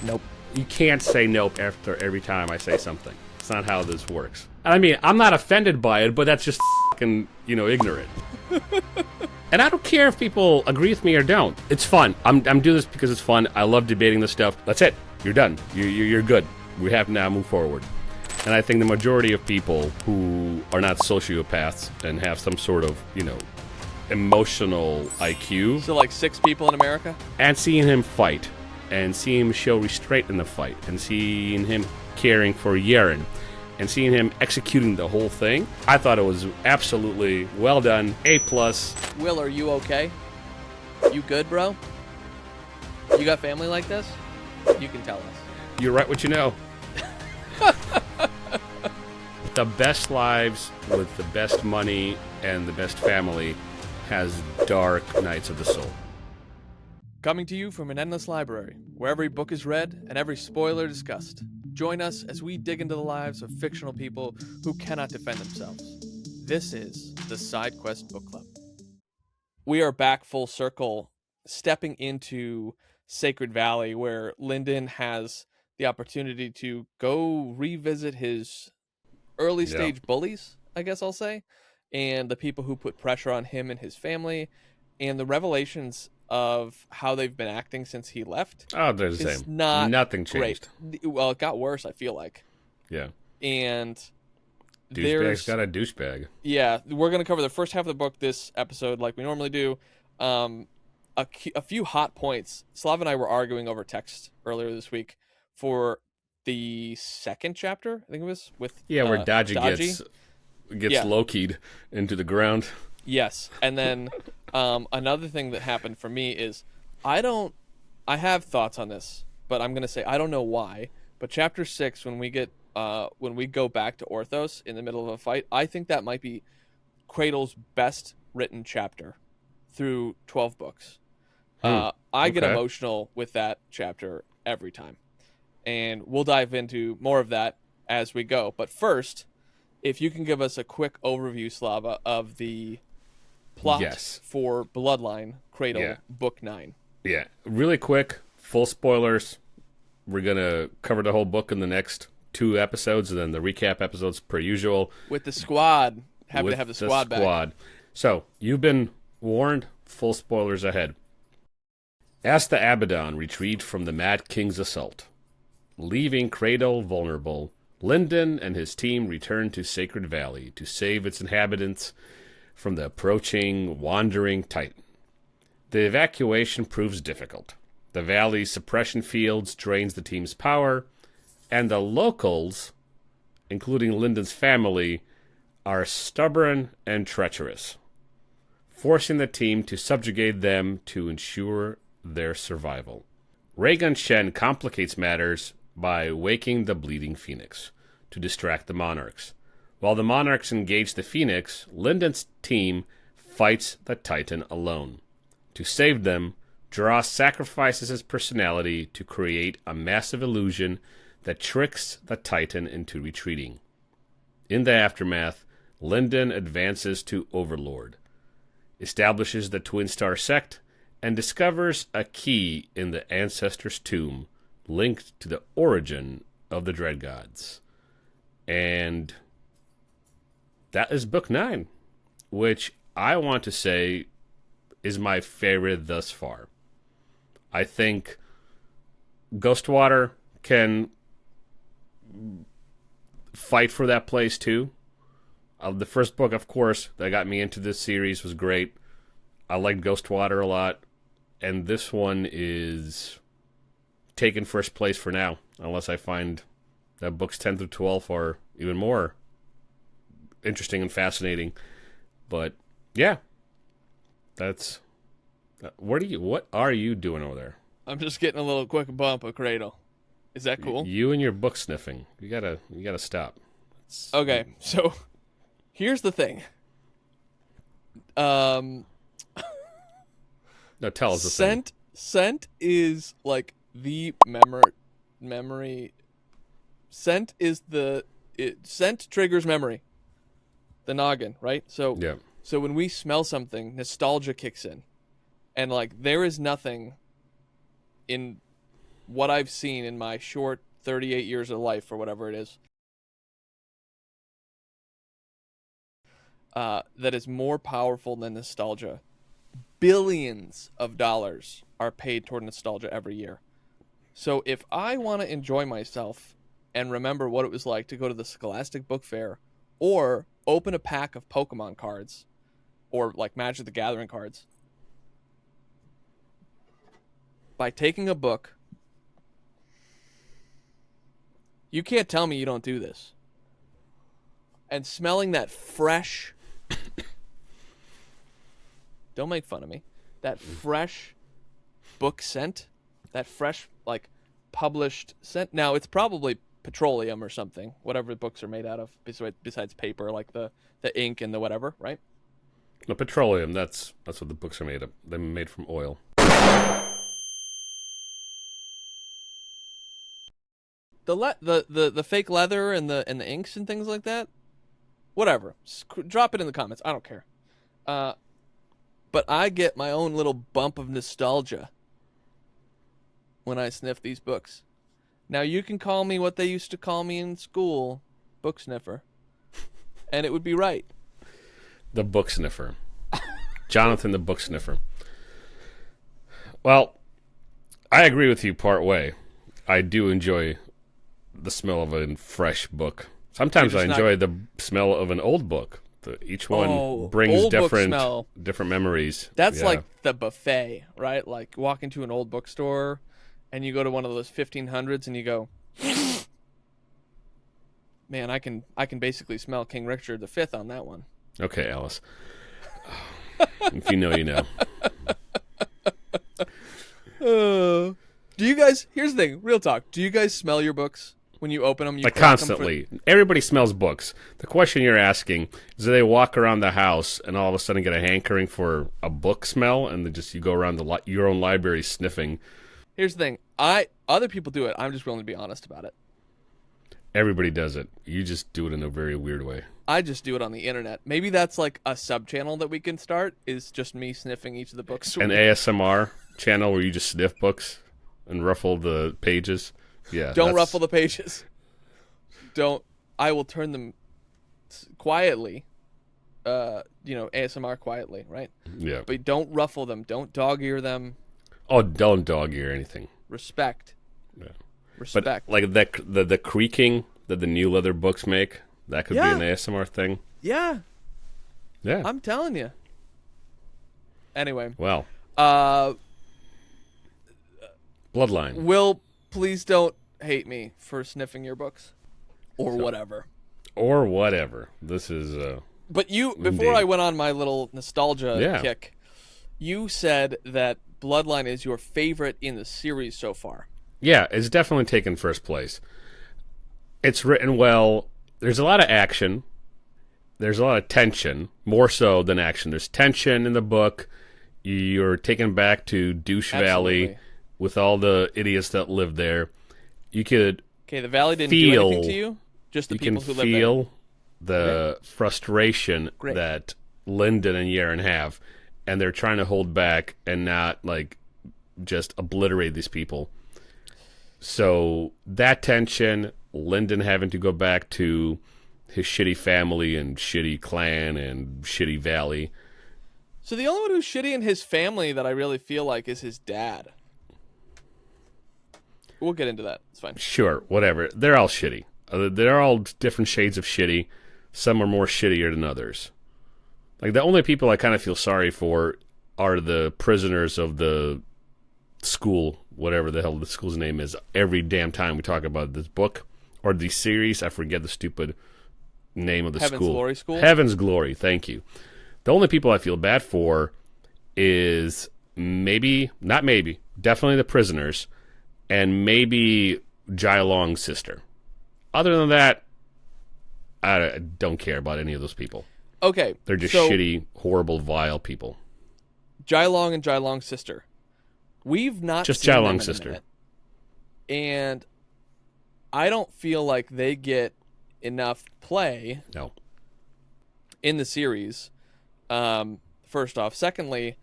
Nope. You can't say nope after every time I say something. It's not how this works. I mean, I'm not offended by it, but that's just fucking, ignorant. And I don't care if people agree with me or don't. It's fun. I'm doing this because it's fun. I love debating this stuff. That's it. You're done. You're good. We have to now move forward. And I think the majority of people who are not sociopaths and have some sort of, emotional IQ. So like 6 people in America? And seeing him fight, and seeing him show restraint in the fight, and seeing him caring for Yerin, and seeing him executing the whole thing, I thought it was absolutely well done. A+. Will, are you okay? You good, bro? You got family like this? You can tell us. You're right what you know. The best lives with the best money and the best family has dark nights of the soul. Coming to you from an endless library, where every book is read and every spoiler discussed. Join us as we dig into the lives of fictional people who cannot defend themselves. This is the Side Quest Book Club. We are back full circle, stepping into Sacred Valley, where Lindon has the opportunity to go revisit his early stage bullies, I guess I'll say, and the people who put pressure on him and his family, and the revelations of how they've been acting since he left. Oh, they're the same. Nothing changed. Great. Well, it got worse, I feel like. Yeah. And douchebag's got a douchebag. Yeah, we're going to cover the first half of the book this episode like we normally do. A few hot points. Slava and I were arguing over text earlier this week for the second chapter, I think it was, with where Dodgy gets low-keyed into the ground. Yes, and then another thing that happened for me is I have thoughts on this, but I'm gonna say I don't know why. But chapter 6, when we go back to Orthos in the middle of a fight, I think that might be Cradle's best written chapter through 12 books. I get emotional with that chapter every time, and we'll dive into more of that as we go. But first, if you can give us a quick overview, Slava, of the plot for Bloodline, Cradle, Book 9. Yeah, really quick, full spoilers. We're going to cover the whole book in the next 2 episodes, and then the recap episodes per usual. With the squad. Happy to have the squad back. So, you've been warned, full spoilers ahead. As the Abaddon retreat from the Mad King's assault, leaving Cradle vulnerable, Lindon and his team return to Sacred Valley to save its inhabitants from the approaching wandering Titan. The evacuation proves difficult. The valley's suppression fields drains the team's power, and the locals, including Lindon's family, are stubborn and treacherous, forcing the team to subjugate them to ensure their survival. Raygun Shen complicates matters by waking the Bleeding Phoenix to distract the Monarchs. While the Monarchs engage the Phoenix, Lindon's team fights the Titan alone. To save them, Dross sacrifices his personality to create a massive illusion that tricks the Titan into retreating. In the aftermath, Lindon advances to Overlord, establishes the Twin Star sect, and discovers a key in the Ancestor's tomb linked to the origin of the Dread Gods. And that is Book 9, which I want to say is my favorite thus far. I think Ghostwater can fight for that place too. The first book, of course, that got me into this series was great. I liked Ghostwater a lot. And this one is taking first place for now, unless I find that books 10 through 12 are even more interesting and fascinating. But yeah, that's what are you doing over there? I'm just getting a little quick bump of Cradle. Is that cool? You and your book sniffing. You gotta stop. Okay, so here's the thing. No, tell us the thing. Scent is like the memory. Scent is scent triggers memory. The noggin, right? So when we smell something, nostalgia kicks in, and like there is nothing in what I've seen in my short 38 years of life or whatever it is, that is more powerful than nostalgia. Billions of dollars are paid toward nostalgia every year. So if I want to enjoy myself and remember what it was like to go to the Scholastic Book Fair or open a pack of Pokemon cards or like Magic the Gathering cards, by taking a book, you can't tell me you don't do this. And smelling that fresh, don't make fun of me, that fresh book scent, that fresh, like, published scent. Now, it's probably petroleum or something, whatever books are made out of, besides paper, like the ink and the whatever, right? The petroleum, that's what the books are made of. They're made from oil. The fake leather and the inks and things like that, whatever. Drop it in the comments. I don't care. But I get my own little bump of nostalgia when I sniff these books. Now, you can call me what they used to call me in school, book sniffer, and it would be right. The book sniffer. Jonathan the book sniffer. Well, I agree with you part way. I do enjoy the smell of a fresh book. Sometimes I enjoy the smell of an old book. Each one brings different memories. That's like the buffet, right? Like walk into an old bookstore and you go to one of those 1500s and you go, man, I can basically smell King Richard V on that one. Okay, Alice. If you know, you know. Do you guys, here's the thing, real talk. Do you guys smell your books when you open them? Like constantly. Everybody smells books. The question you're asking is, do they walk around the house and all of a sudden get a hankering for a book smell and then just you go around your own library sniffing? Here's the thing. Other people do it. I'm just willing to be honest about it. Everybody does it. You just do it in a very weird way. I just do it on the internet. Maybe that's like a sub-channel that we can start, is just me sniffing each of the books. An ASMR channel where you just sniff books and ruffle the pages. Yeah. Don't ruffle the pages. Don't. I will turn them quietly. ASMR quietly, right? Yeah. But don't ruffle them. Don't dog ear them. Oh, don't dog ear anything. Respect. Yeah. Respect. But like the creaking that the new leather books make, that could be an ASMR thing. Yeah. Yeah. I'm telling you. Anyway. Well. Bloodline. Will, please don't hate me for sniffing your books. Or whatever. Or whatever. This is... But before I went on my little nostalgia kick, you said that Bloodline is your favorite in the series so far. Yeah, it's definitely taken first place. It's written well. There's a lot of action. There's a lot of tension, more so than action. There's tension in the book. You're taken back to Douche Valley with all the idiots that live there. You could the valley didn't do anything to you? Just the people who live there? You can feel the frustration that Lindon and Yerin have, and they're trying to hold back and not, like, just obliterate these people. So that tension, Lindon having to go back to his shitty family and shitty clan and shitty valley. So the only one who's shitty in his family that I really feel like is his dad. We'll get into that. It's fine. Sure, whatever. They're all shitty. They're all different shades of shitty. Some are more shittier than others. Like, the only people I kind of feel sorry for are the prisoners of the school, whatever the hell the school's name is. Every damn time we talk about this book or the series, I forget the stupid name of the Heaven's school. Glory School? Heaven's Glory, thank you. The only people I feel bad for is definitely the prisoners, and maybe Jai Long's sister. Other than that, I don't care about any of those people. Okay. They're just shitty, horrible, vile people. Jai Long and Jai Long's sister. We've not just seen Jai them Long's in a sister. minute. And I don't feel like they get enough play in the series. First off. Secondly,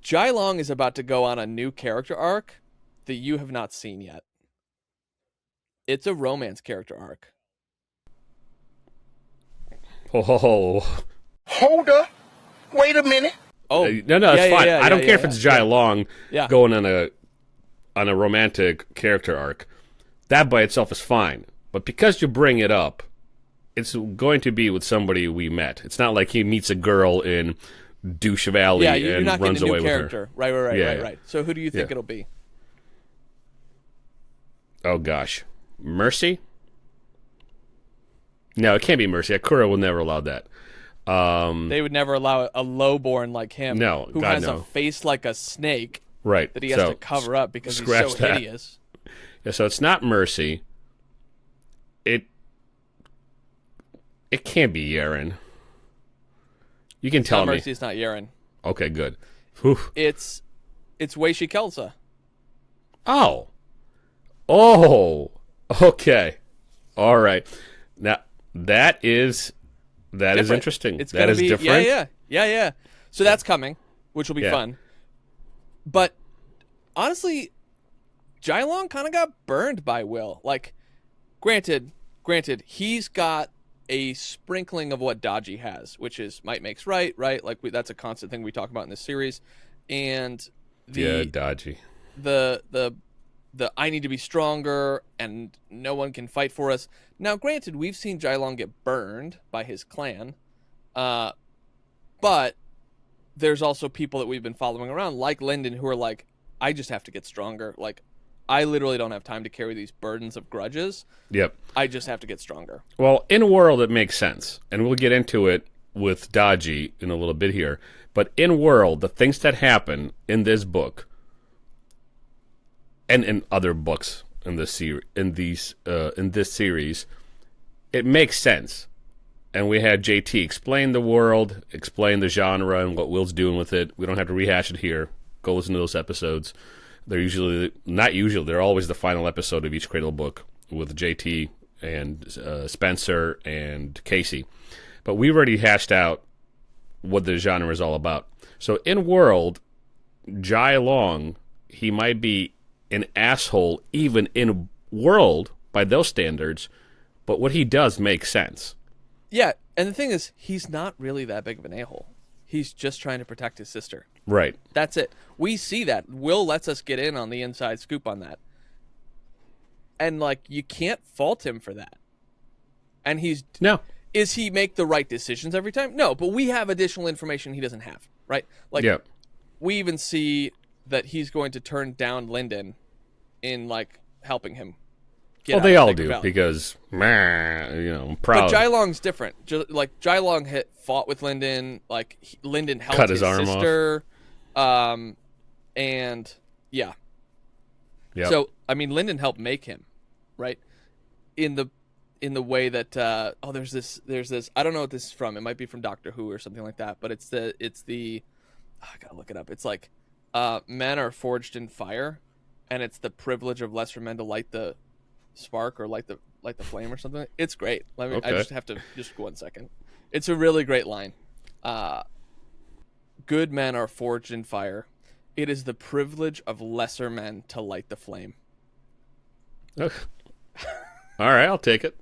Jai Long is about to go on a new character arc that you have not seen yet. It's a romance character arc. Oh. Hold up. Wait a minute. Oh, No, it's fine. I don't care if it's Jai Long going on a romantic character arc. That by itself is fine. But because you bring it up, it's going to be with somebody we met. It's not like he meets a girl in Douche Valley you're not runs getting a away new character. with her. Right. So who do you think it'll be? Oh, gosh. Mercy? No, it can't be Mercy. Akura will never allow that. They would never allow a lowborn like him who has a face like a snake that he has to cover up because he's so hideous. Yeah, so it's not Mercy. It can't be Yerin. You can tell me. Mercy, it's not Yerin. Okay, good. Whew. It's Weishi Kelsa. Oh, okay, all right. Now that is interesting. It's that is be, different. Yeah. So that's coming, which will be fun. But honestly, Jai Long kind of got burned by Will. Like, granted, he's got a sprinkling of what Dodgy has, which is might makes right? Like that's a constant thing we talk about in this series. And Dodgy. The I need to be stronger and no one can fight for us. Now, granted, we've seen Jai Long get burned by his clan, but there's also people that we've been following around, like Lindon, who are like, I just have to get stronger. Like, I literally don't have time to carry these burdens of grudges. Yep. I just have to get stronger. Well, in world, it makes sense, and we'll get into it with Dodgy in a little bit here. But in world, the things that happen in this book and in other books in this series, it makes sense. And we had JT explain the world, explain the genre and what Will's doing with it. We don't have to rehash it here. Go listen to those episodes. They're always the final episode of each Cradle book with JT and Spencer and Casey. But we've already hashed out what the genre is all about. So in world, Jai Long, he might be an asshole even in world by those standards, but what he does makes sense. Yeah, and the thing is, he's not really that big of an a-hole. He's just trying to protect his sister. Right. That's it. We see that. Will lets us get in on the inside scoop on that. And, like, you can't fault him for that. And No. Is he make the right decisions every time? No, but we have additional information he doesn't have, right? Like, we even see that he's going to turn down Lindon in, like, helping him get out they of all Sacred do, Valley. because, I'm proud. But Jai Long's different. Jai Long fought with Lindon. Like, Lindon helped Cut his arm sister. And, yeah. Yep. So, I mean, Lindon helped make him, right? In the way that there's this I don't know what this is from. It might be from Doctor Who or something like that, but it's the I gotta look it up. It's like men are forged in fire, and it's the privilege of lesser men to light the spark or light the flame or something. It's great. I just have to just 1 second. It's a really great line. Good men are forged in fire. It is the privilege of lesser men to light the flame. Okay. All right, I'll take it.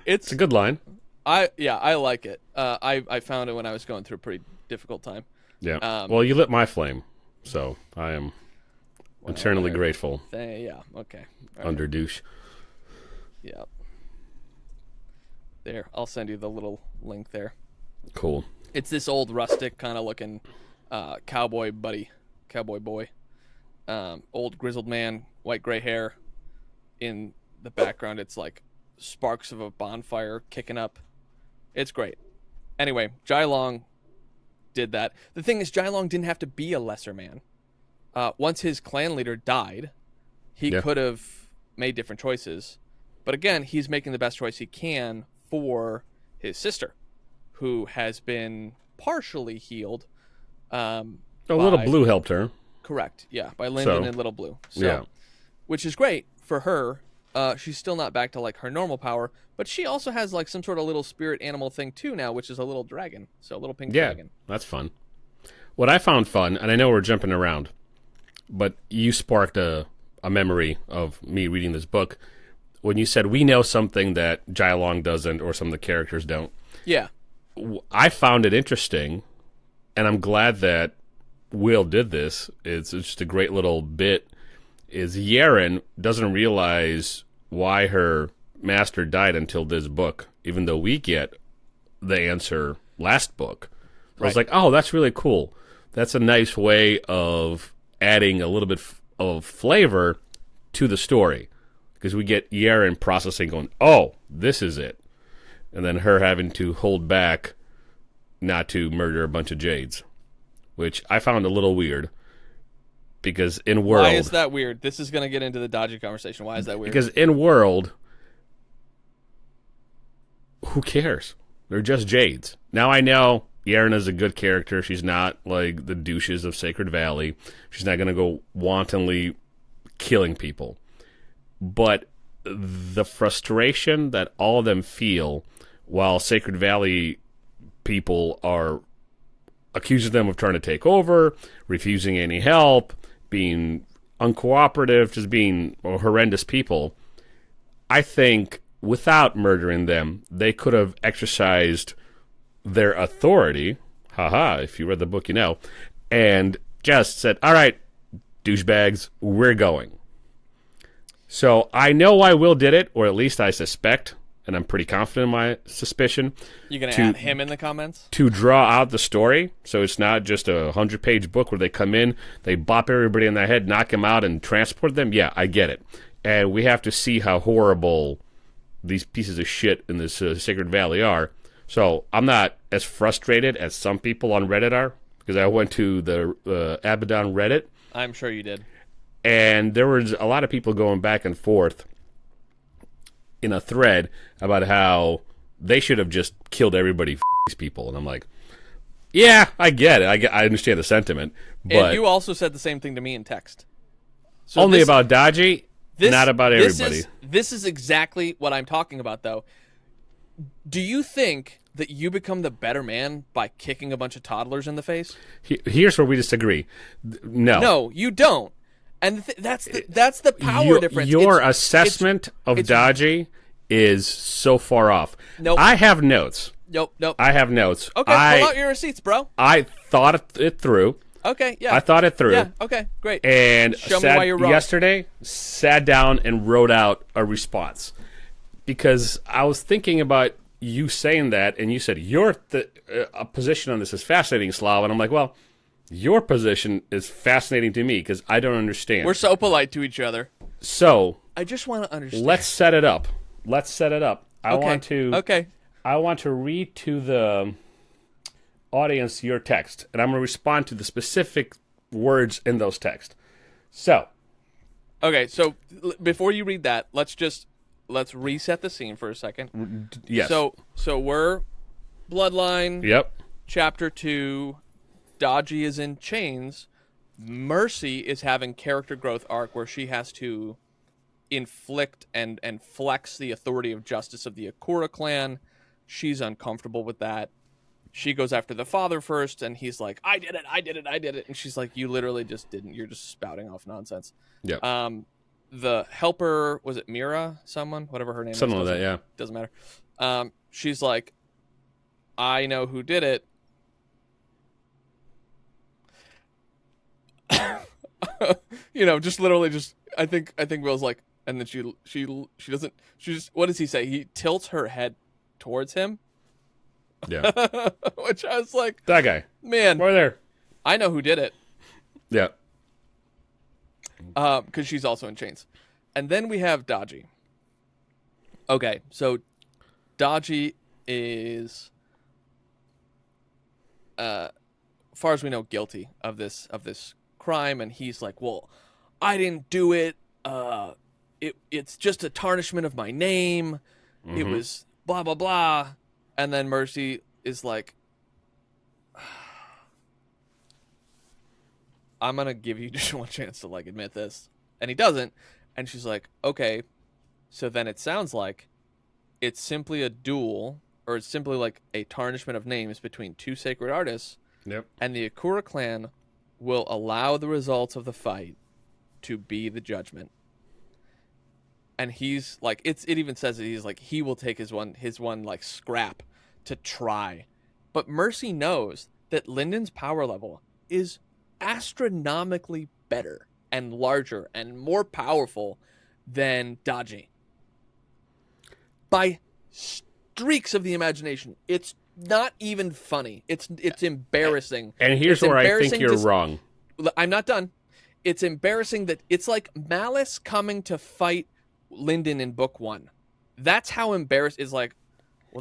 It's a good line. I like it. I found it when I was going through a pretty difficult time. Yeah. Well, you lit my flame, so I am eternally grateful. Yeah. Okay. All under right. Douche. Yeah. There, I'll send you the little link there. Cool. It's this old rustic kind of looking cowboy boy, old grizzled man, white gray hair. In the background, it's like sparks of a bonfire kicking up. It's great. Anyway, Jai Long did that. The thing is, Jai Long didn't have to be a lesser man. Once his clan leader died, he could have made different choices. But again, he's making the best choice he can for his sister, who has been partially healed. Little Blue helped her. Correct, yeah, by Lindon and Little Blue. So, which is great for her. She's still not back to like her normal power, but she also has like some sort of little spirit animal thing too now, which is a little dragon. So a little pink dragon. That's fun. What I found fun, and I know we're jumping around, but you sparked a a memory of me reading this book when you said we know something that Jai Long doesn't or some of the characters don't. Yeah. I found it interesting, and I'm glad that Will did this. It's just a great little bit. Is Yerin doesn't realize why her master died until this book, even though we get the answer last book. I was like, oh, that's really cool. That's a nice way of adding a little bit of flavor to the story. Because we get Yerin processing going, oh, this is it. And then her having to hold back not to murder a bunch of Jades. Which I found a little weird. Because in World... Why is that weird? This is going to get into the Dodgy conversation. Why is that weird? Because in World, who cares? They're just Jades. Now I know Yerin is a good character. She's not like the douches of Sacred Valley. She's not going to go wantonly killing people. But the frustration that all of them feel while Sacred Valley people are accusing them of trying to take over, refusing any help, being uncooperative, just being horrendous people, I think without murdering them, they could have exercised their authority, if you read the book, you know, and just said, all right, douchebags, we're going. So I know why Will did it, or at least I suspect, and I'm pretty confident in my suspicion. You're going to add him in the comments? To draw out the story, so it's not just a 100-page book where they come in, they bop everybody in the head, knock them out, and transport them. Yeah, I get it. And we have to see how horrible these pieces of shit in this Sacred Valley are. So I'm not as frustrated as some people on Reddit are, because I went to the Abaddon Reddit. I'm sure you did. And there was a lot of people going back and forth in a thread about how they should have just killed everybody, these people. And I'm like, yeah, I get it. I understand the sentiment. But And you also said the same thing to me in text. So only about Dodgy, not about everybody. This is exactly what I'm talking about, though. Do you think that you become the better man by kicking a bunch of toddlers in the face? Here's where we disagree. No. No, you don't. And that's the power difference. Your assessment of Dodgy is so far off. Nope. I have notes. Nope. I have notes. Okay, pull out your receipts, bro. I thought it through. Okay, yeah. I thought it through. Yeah, okay, great. And show me why you're wrong. Yesterday, sat down and wrote out a response. Because I was thinking about you saying that, and you said, a position on this is fascinating, Slava. And I'm like, well, your position is fascinating to me because I don't understand. We're so polite to each other. So I just want to understand. Let's set it up. I Okay. want to read to the audience your text, and I'm going to respond to the specific words in those texts. So. Okay, so before you read that, let's reset the scene for a second. Yes. So we're Bloodline. Yep. Chapter 2. Dodgy is in chains. Mercy is having character growth arc where she has to inflict and flex the authority of justice of the Akura clan. She's uncomfortable with that. She goes after the father first, and he's like, I did it. And she's like, you literally just didn't. You're just spouting off nonsense. Yeah. The helper, was it Mira? Whatever her name is. Something like that, yeah. Doesn't matter. She's like, I know who did it. Just literally I think Will's like, and then she doesn't, what does he say? He tilts her head towards him. Yeah. Which I was like, that guy. Man. Right there. I know who did it. Yeah. Because she's also in chains. And then we have Dodgy. Okay, so Dodgy is, far as we know, guilty of this crime, and he's like, well, I didn't do it. It's just a tarnishment of my name. Mm-hmm. It was blah blah blah. And then Mercy is like, I'm gonna give you just one chance to admit this, and he doesn't. And she's like, okay, so then it sounds like it's simply a duel, or it's simply like a tarnishment of names between two sacred artists. Yep. And the Akura clan will allow the results of the fight to be the judgment. And he's like, it even says that he's like, he will take his one like scrap to try. But Mercy knows that Lindon's power level is astronomically better and larger and more powerful than Dodgy. By streaks of the imagination. It's not even funny. It's embarrassing. And here's where I think you're wrong. I'm not done. It's embarrassing that it's like Malice coming to fight Lindon in book 1. That's how embarrassed. It's like, well,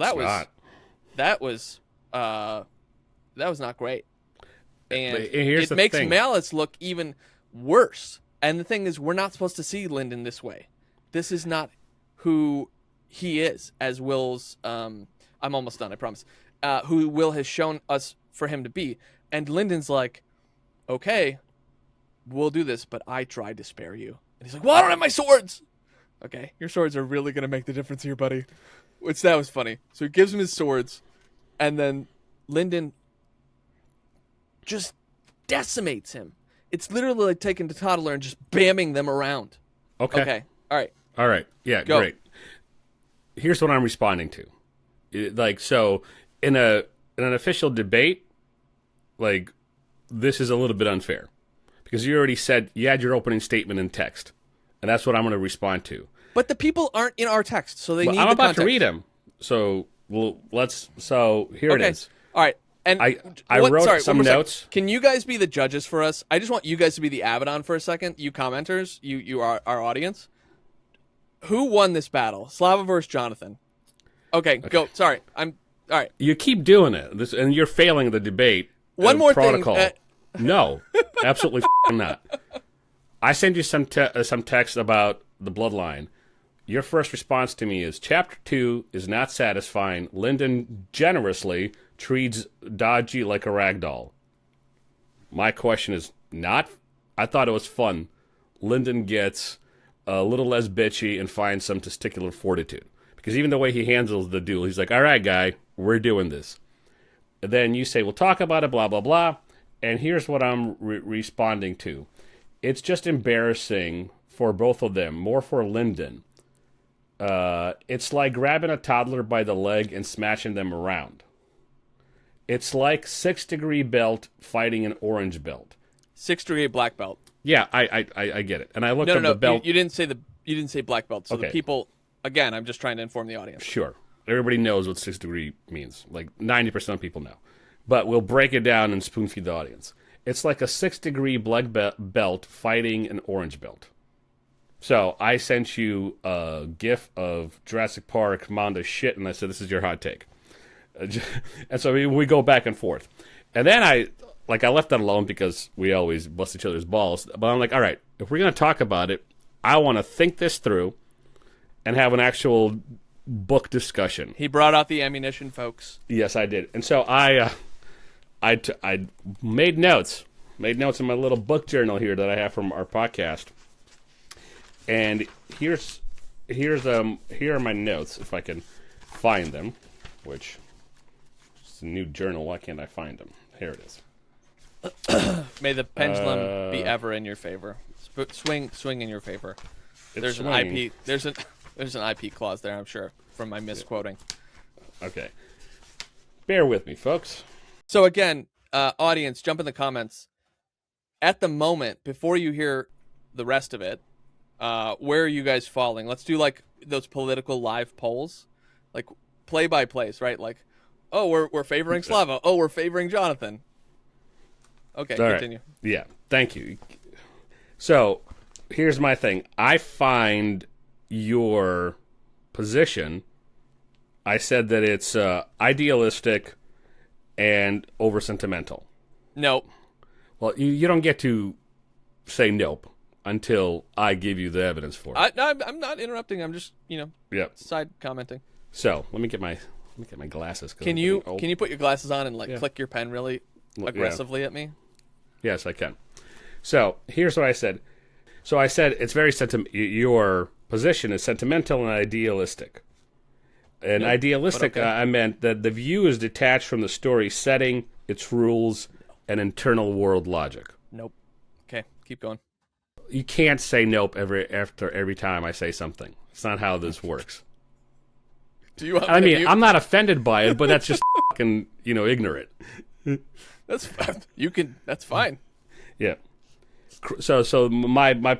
that was not great. And it makes Malice look even worse. And the thing is, we're not supposed to see Lindon this way. This is not who he is, as Will's. I'm almost done, I promise. Who Will has shown us for him to be. And Lindon's like, okay, we'll do this, but I tried to spare you. And he's like, well, I don't have my swords. Okay, your swords are really going to make the difference here, buddy. That was funny. So he gives him his swords, and then Lindon just decimates him. It's literally like taking the toddler and just bamming them around. Okay. All right. Yeah, go. Great. Here's what I'm responding to. So in an official debate, like, this is a little bit unfair. Because you already said you had your opening statement in text. And that's what I'm going to respond to. But the people aren't in our text, so they need the I'm about context. to read them. So, here it is. All right. And I wrote some notes. Can you guys be the judges for us? I just want you guys to be the Abaddon for a second. You commenters, you are our audience. Who won this battle? Slava versus Jonathan. Okay, go. Sorry. All right. You keep doing it. And you're failing the debate. One more protocol. thing. No, absolutely not. I send you some text about the Bloodline. Your first response to me is, Chapter 2 is not satisfying. Lindon generously treats Dodgy like a ragdoll. My question is not. I thought it was fun. Lindon gets a little less bitchy and finds some testicular fortitude. Because even the way he handles the duel, he's like, all right, guy, we're doing this. And then you say, we'll talk about it, blah, blah, blah. And here's what I'm responding to. It's just embarrassing for both of them, more for Lindon. It's like grabbing a toddler by the leg and smashing them around. It's like 6 degree belt fighting an orange belt. 6 degree black belt. Yeah, I get it. And I looked up the belt. You didn't say black belt. So okay. The people, again, I'm just trying to inform the audience. Sure. Everybody knows what 6 degree means. Like 90% of people know. But we'll break it down and spoon feed the audience. It's like a 6 degree black belt fighting an orange belt. So I sent you a gif of Jurassic Park Manda shit, and I said, this is your hot take. And so we go back and forth. And then I left that alone because we always bust each other's balls. But I'm like, all right, if we're going to talk about it, I want to think this through and have an actual book discussion. He brought out the ammunition, folks. Yes, I did. And so I made notes in my little book journal here that I have from our podcast. And here are my notes, if I can find them, which it's a new journal. Why can't I find them? Here it is. May the pendulum be ever in your favor. Swing in your favor. There's swinging. an IP. There's an IP clause there, I'm sure, from my misquoting. Okay. Bear with me, folks. So again, audience, jump in the comments. At the moment, before you hear the rest of it, where are you guys falling? Let's do like those political live polls, like play by plays, right? Like, oh, we're favoring Slava. Oh, we're favoring Jonathan. Okay, all continue. Right. Yeah, thank you. So here's my thing. I find your position. I said that it's idealistic and over sentimental. Nope. Well, you don't get to say nope until I give you the evidence for it. I'm not interrupting. I'm just side commenting. So let me get my glasses. Can you put your glasses on and click your pen really aggressively at me? Yes, I can. So here's what I said. So I said it's very your position is sentimental and idealistic. And idealistic, okay. I meant that the view is detached from the story setting, its rules, and internal world logic. Nope. Okay, keep going. you can't say nope after every time I say something. It's not how this works. Do you? I mean, I'm not offended by it, but that's just fucking, ignorant. That's you can. That's fine. Yeah. So my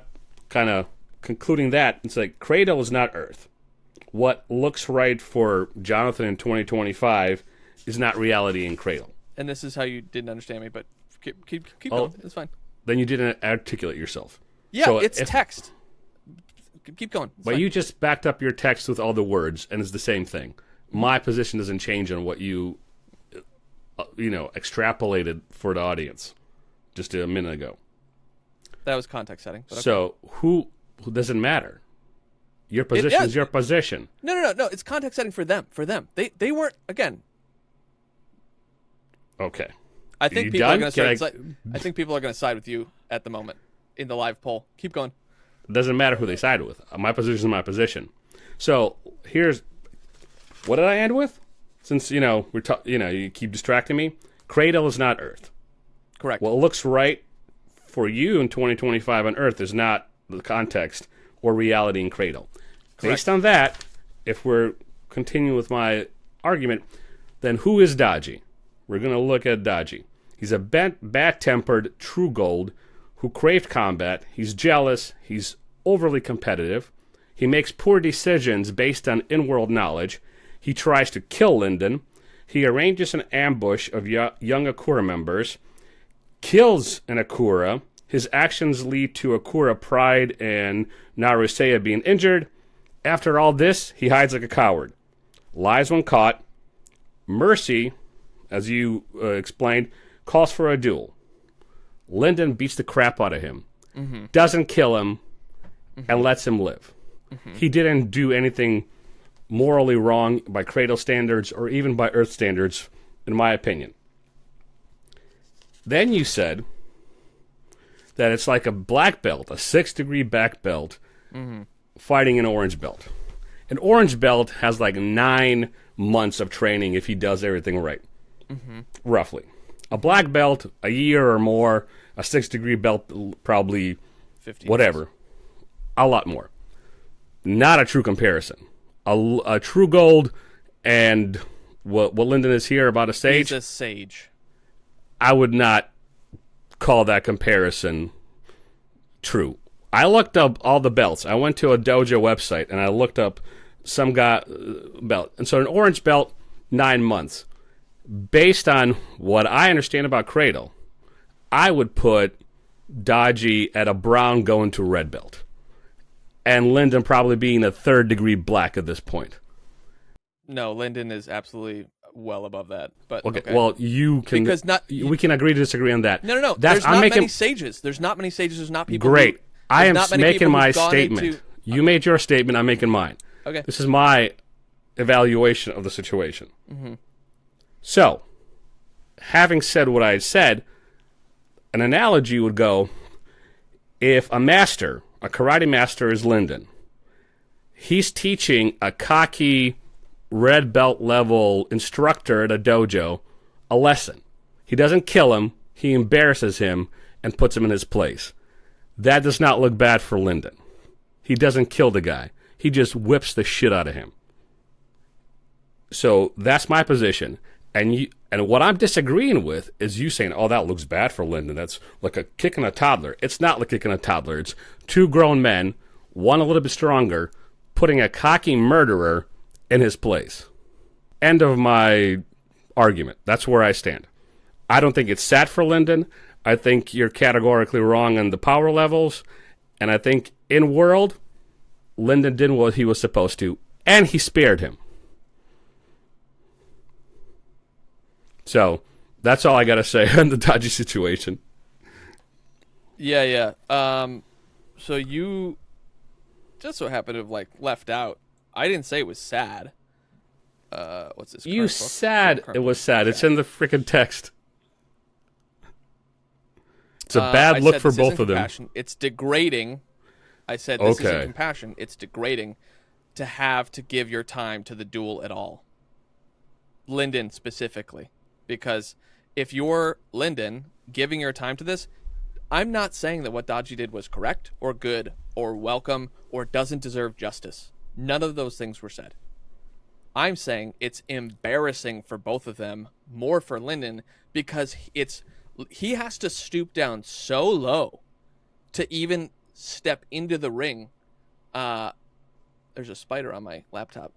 kind of concluding that, it's like Cradle is not Earth. What looks right for Jonathan in 2025 is not reality in Cradle. And this is how you didn't understand me, but keep going. It's fine. Then you didn't articulate yourself. Yeah, so it's text. Keep going. It's but fine. you just backed up your text with all the words, and it's the same thing. My position doesn't change on what you, extrapolated for the audience just a minute ago. That was context setting. But okay. So who doesn't matter? Your position is your position. No. It's context setting for them. They weren't, again. Okay. I think people are going to I think people are going to side with you at the moment in the live poll. Keep going. It doesn't matter who they side with. My position is my position. So here's what did I end with? Since you keep distracting me. Cradle is not Earth. Correct. What looks right for you in 2025 on Earth is not the context or reality in Cradle. Correct. Based on that, if we're continuing with my argument, then who is Dodgy? We're going to look at Dodgy. He's a bad-tempered true gold who craved combat. He's jealous. He's overly competitive. He makes poor decisions based on in-world knowledge. He tries to kill Lindon. He arranges an ambush of young Akura members. Kills an Akura. His actions lead to Akura Pride and Narusea being injured. After all this, he hides like a coward. Lies when caught. Mercy, as you explained, calls for a duel. Lindon beats the crap out of him. Mm-hmm. Doesn't kill him, and lets him live. Mm-hmm. He didn't do anything morally wrong by Cradle standards or even by Earth standards, in my opinion. Then you said that it's like a black belt, a 6-degree black belt, fighting an orange belt. An orange belt has like 9 months of training if he does everything right, roughly. A black belt, a year or more. A 6-degree belt, probably 15 whatever, months. A lot more. Not a true comparison. A true gold and what Lindon is here about a sage. He's a sage. I would not call that comparison true. I looked up all the belts. I went to a dojo website and I looked up some guy belt. And so an orange belt, 9 months. Based on what I understand about Cradle, I would put Dodgy at a brown going to red belt. And Lindon probably being a 3rd-degree black at this point. No, Lindon is absolutely well above that. But okay. Well, you can we can agree to disagree on that. No. There's not many sages. There's not many sages. There's not people. Great. I am making my statement. You made your statement. I'm making mine. Okay. This is my evaluation of the situation. Mm-hmm. So, having said what I said, an analogy would go: if a karate master is Lindon, he's teaching a cocky red belt level instructor at a dojo a lesson. He doesn't kill him, he embarrasses him and puts him in his place. That does not look bad for Lindon. He doesn't kill the guy. He just whips the shit out of him. So that's my position. And what I'm disagreeing with is you saying, oh, that looks bad for Lindon. That's like a kicking a toddler. It's not like kicking a toddler. It's 2 grown men, one a little bit stronger, putting a cocky murderer in his place. End of my argument. That's where I stand. I don't think it's sad for Lindon. I think you're categorically wrong on the power levels. And I think in world, Lindon did what he was supposed to. And he spared him. So, that's all I got to say on the Dodgy situation. Yeah. So you just so happened to have, left out. I didn't say it was sad. What's this? You said it was sad. It's in the freaking text. It's a bad look for both of them. It's degrading. I said this isn't compassion. It's degrading to have to give your time to the duel at all. Lindon specifically. Because if you're Lindon giving your time to this, I'm not saying that what Dodgy did was correct or good or welcome or doesn't deserve justice. None of those things were said. I'm saying it's embarrassing for both of them, more for Lindon, because he has to stoop down so low to even step into the ring. There's a spider on my laptop.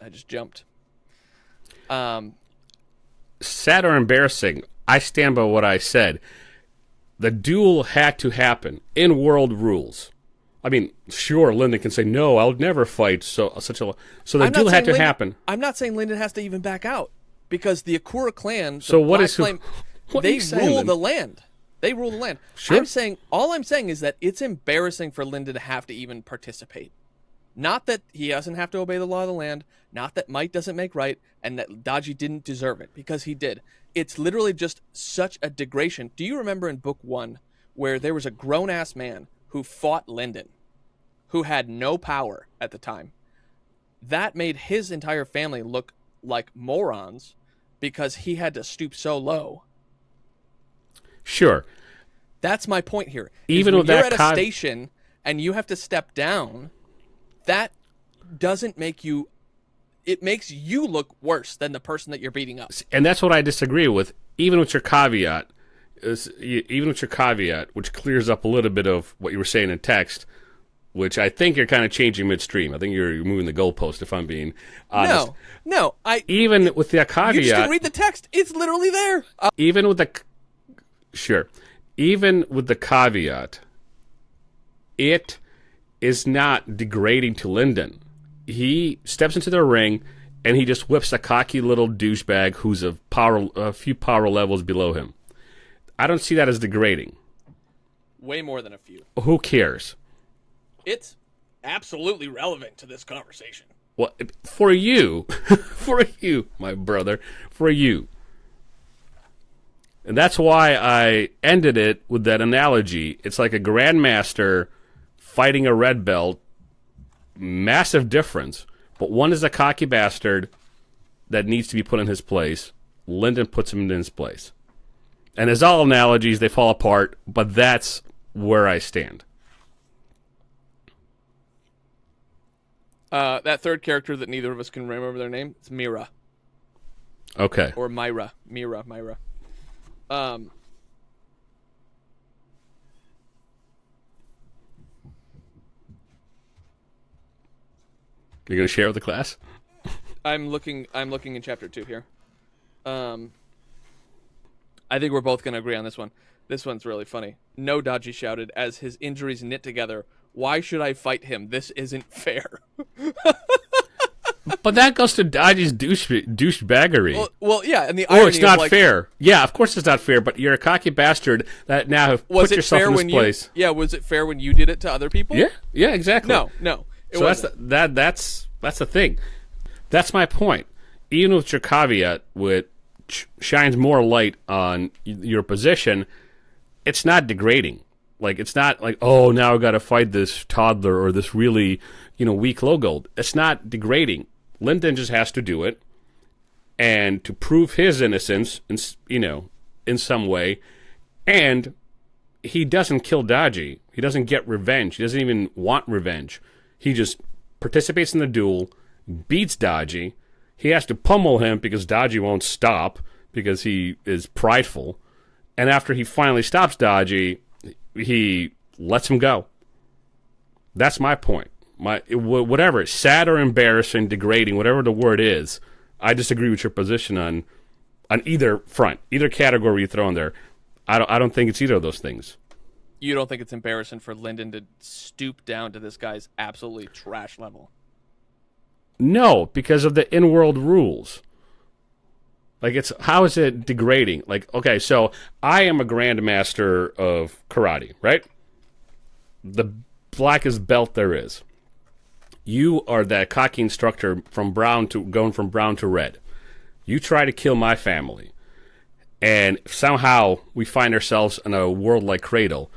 I just jumped. Sad or embarrassing, I stand by what I said. The duel had to happen in world rules. I mean, sure, Lindon can say, no, I'll never fight so the duel had to happen. I'm not saying Lindon has to even back out, because the Akura clan, so what they rule the land. They rule the land. Sure. All I'm saying is that it's embarrassing for Lindon to have to even participate. Not that he doesn't have to obey the law of the land, not that might doesn't make right, and that Dodgy didn't deserve it, because he did. It's literally just such a degradation. Do you remember in book 1 where there was a grown-ass man who fought Lindon, who had no power at the time? That made his entire family look like morons because he had to stoop so low. Sure. That's my point here. Even when with you're that at a station and you have to step down, that doesn't make you... It makes you look worse than the person that you're beating up. And that's what I disagree with, even with your caveat, which clears up a little bit of what you were saying in text, which I think you're kind of changing midstream. I think you're moving the goalpost, if I'm being honest. No. Even with the caveat... You just can read the text. It's literally there. Even with the... Sure. Even with the caveat, it is not degrading to Lindon. He steps into the ring, and he just whips a cocky little douchebag who's a few power levels below him. I don't see that as degrading. Way more than a few. Who cares? It's absolutely relevant to this conversation. Well, for you, my brother, for you. And that's why I ended it with that analogy. It's like a grandmaster fighting a red belt. Massive difference. But one is a cocky bastard that needs to be put in his place. Lindon puts him in his place. And as all analogies, they fall apart, but that's where I stand. That third character that neither of us can remember their name, it's Mira. Okay. Or Myra. Mira. You're going to share with the class? I'm looking in chapter 2 here. I think we're both going to agree on this one. This one's really funny. No, Dodgy shouted as his injuries knit together. Why should I fight him? This isn't fair. But that goes to Dodgy's douchebaggery. Well, yeah, and the irony Or it's not of, fair. Yeah, of course it's not fair, but you're a cocky bastard that now have put yourself in this place. Was it fair when you did it to other people? Yeah, exactly. No. So that's the thing. That's my point. Even with your caveat, which shines more light on your position, it's not degrading. Like, it's not like, oh, now I've got to fight this toddler or this really, weak logo. It's not degrading. Lindon just has to do it, and to prove his innocence, in some way, and he doesn't kill Dodgy. He doesn't get revenge. He doesn't even want revenge. He just participates in the duel, beats Dodgy. He has to pummel him because Dodgy won't stop because he is prideful. And after he finally stops Dodgy, he lets him go. That's my point. Whatever, sad or embarrassing, degrading, whatever the word is, I disagree with your position on either front, either category you throw in there. I don't think it's either of those things. You don't think it's embarrassing for Lindon to stoop down to this guy's absolutely trash level? No, because of the in-world rules. Like, how is it degrading? Like, okay, so I am a grandmaster of karate, right? The blackest belt there is. You are that cocky instructor going from brown to red. You try to kill my family. And somehow we find ourselves in a world like Cradle.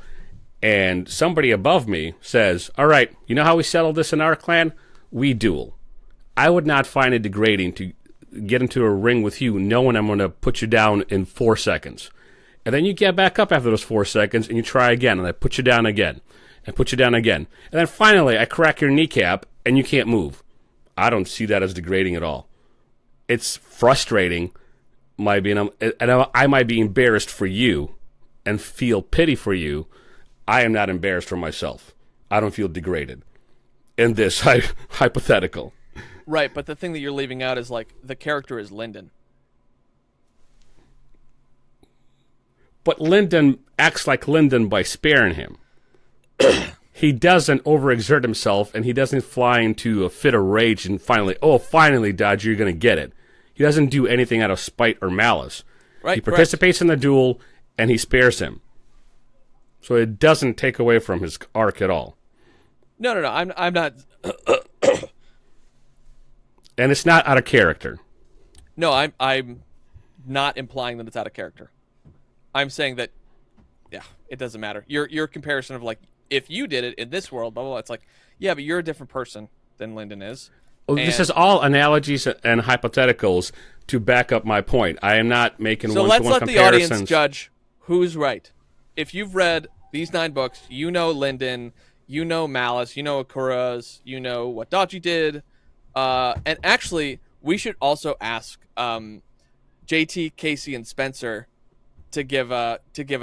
And somebody above me says, all right, you know how we settle this in our clan? We duel. I would not find it degrading to get into a ring with you knowing I'm going to put you down in 4 seconds. And then you get back up after those 4 seconds, and you try again, and I put you down again, and put you down again. And then finally, I crack your kneecap, and you can't move. I don't see that as degrading at all. It's frustrating, and I might be embarrassed for you and feel pity for you. I am not embarrassed for myself. I don't feel degraded in this hypothetical. Right, but the thing that you're leaving out is, like, the character is Lindon. But Lindon acts like Lindon by sparing him. He doesn't overexert himself, and he doesn't fly into a fit of rage and finally, Dodgy, you're going to get it. He doesn't do anything out of spite or malice. Right, he participates in the duel, and he spares him. So it doesn't take away from his arc at all. No, I'm not... And it's not out of character. No, I'm not implying that it's out of character. I'm saying that, yeah, it doesn't matter. Your comparison of, like, if you did it in this world, blah, blah, blah, it's like, yeah, but you're a different person than Lindon is. Well, this is all analogies and hypotheticals to back up my point. I am not making one-to-one comparisons. So let's let the audience judge who's right. If you've read these 9 books, you know Lindon, you know Malice, you know Akuras, you know what Dodgy did. And actually, we should also ask JT, Casey, and Spencer to give a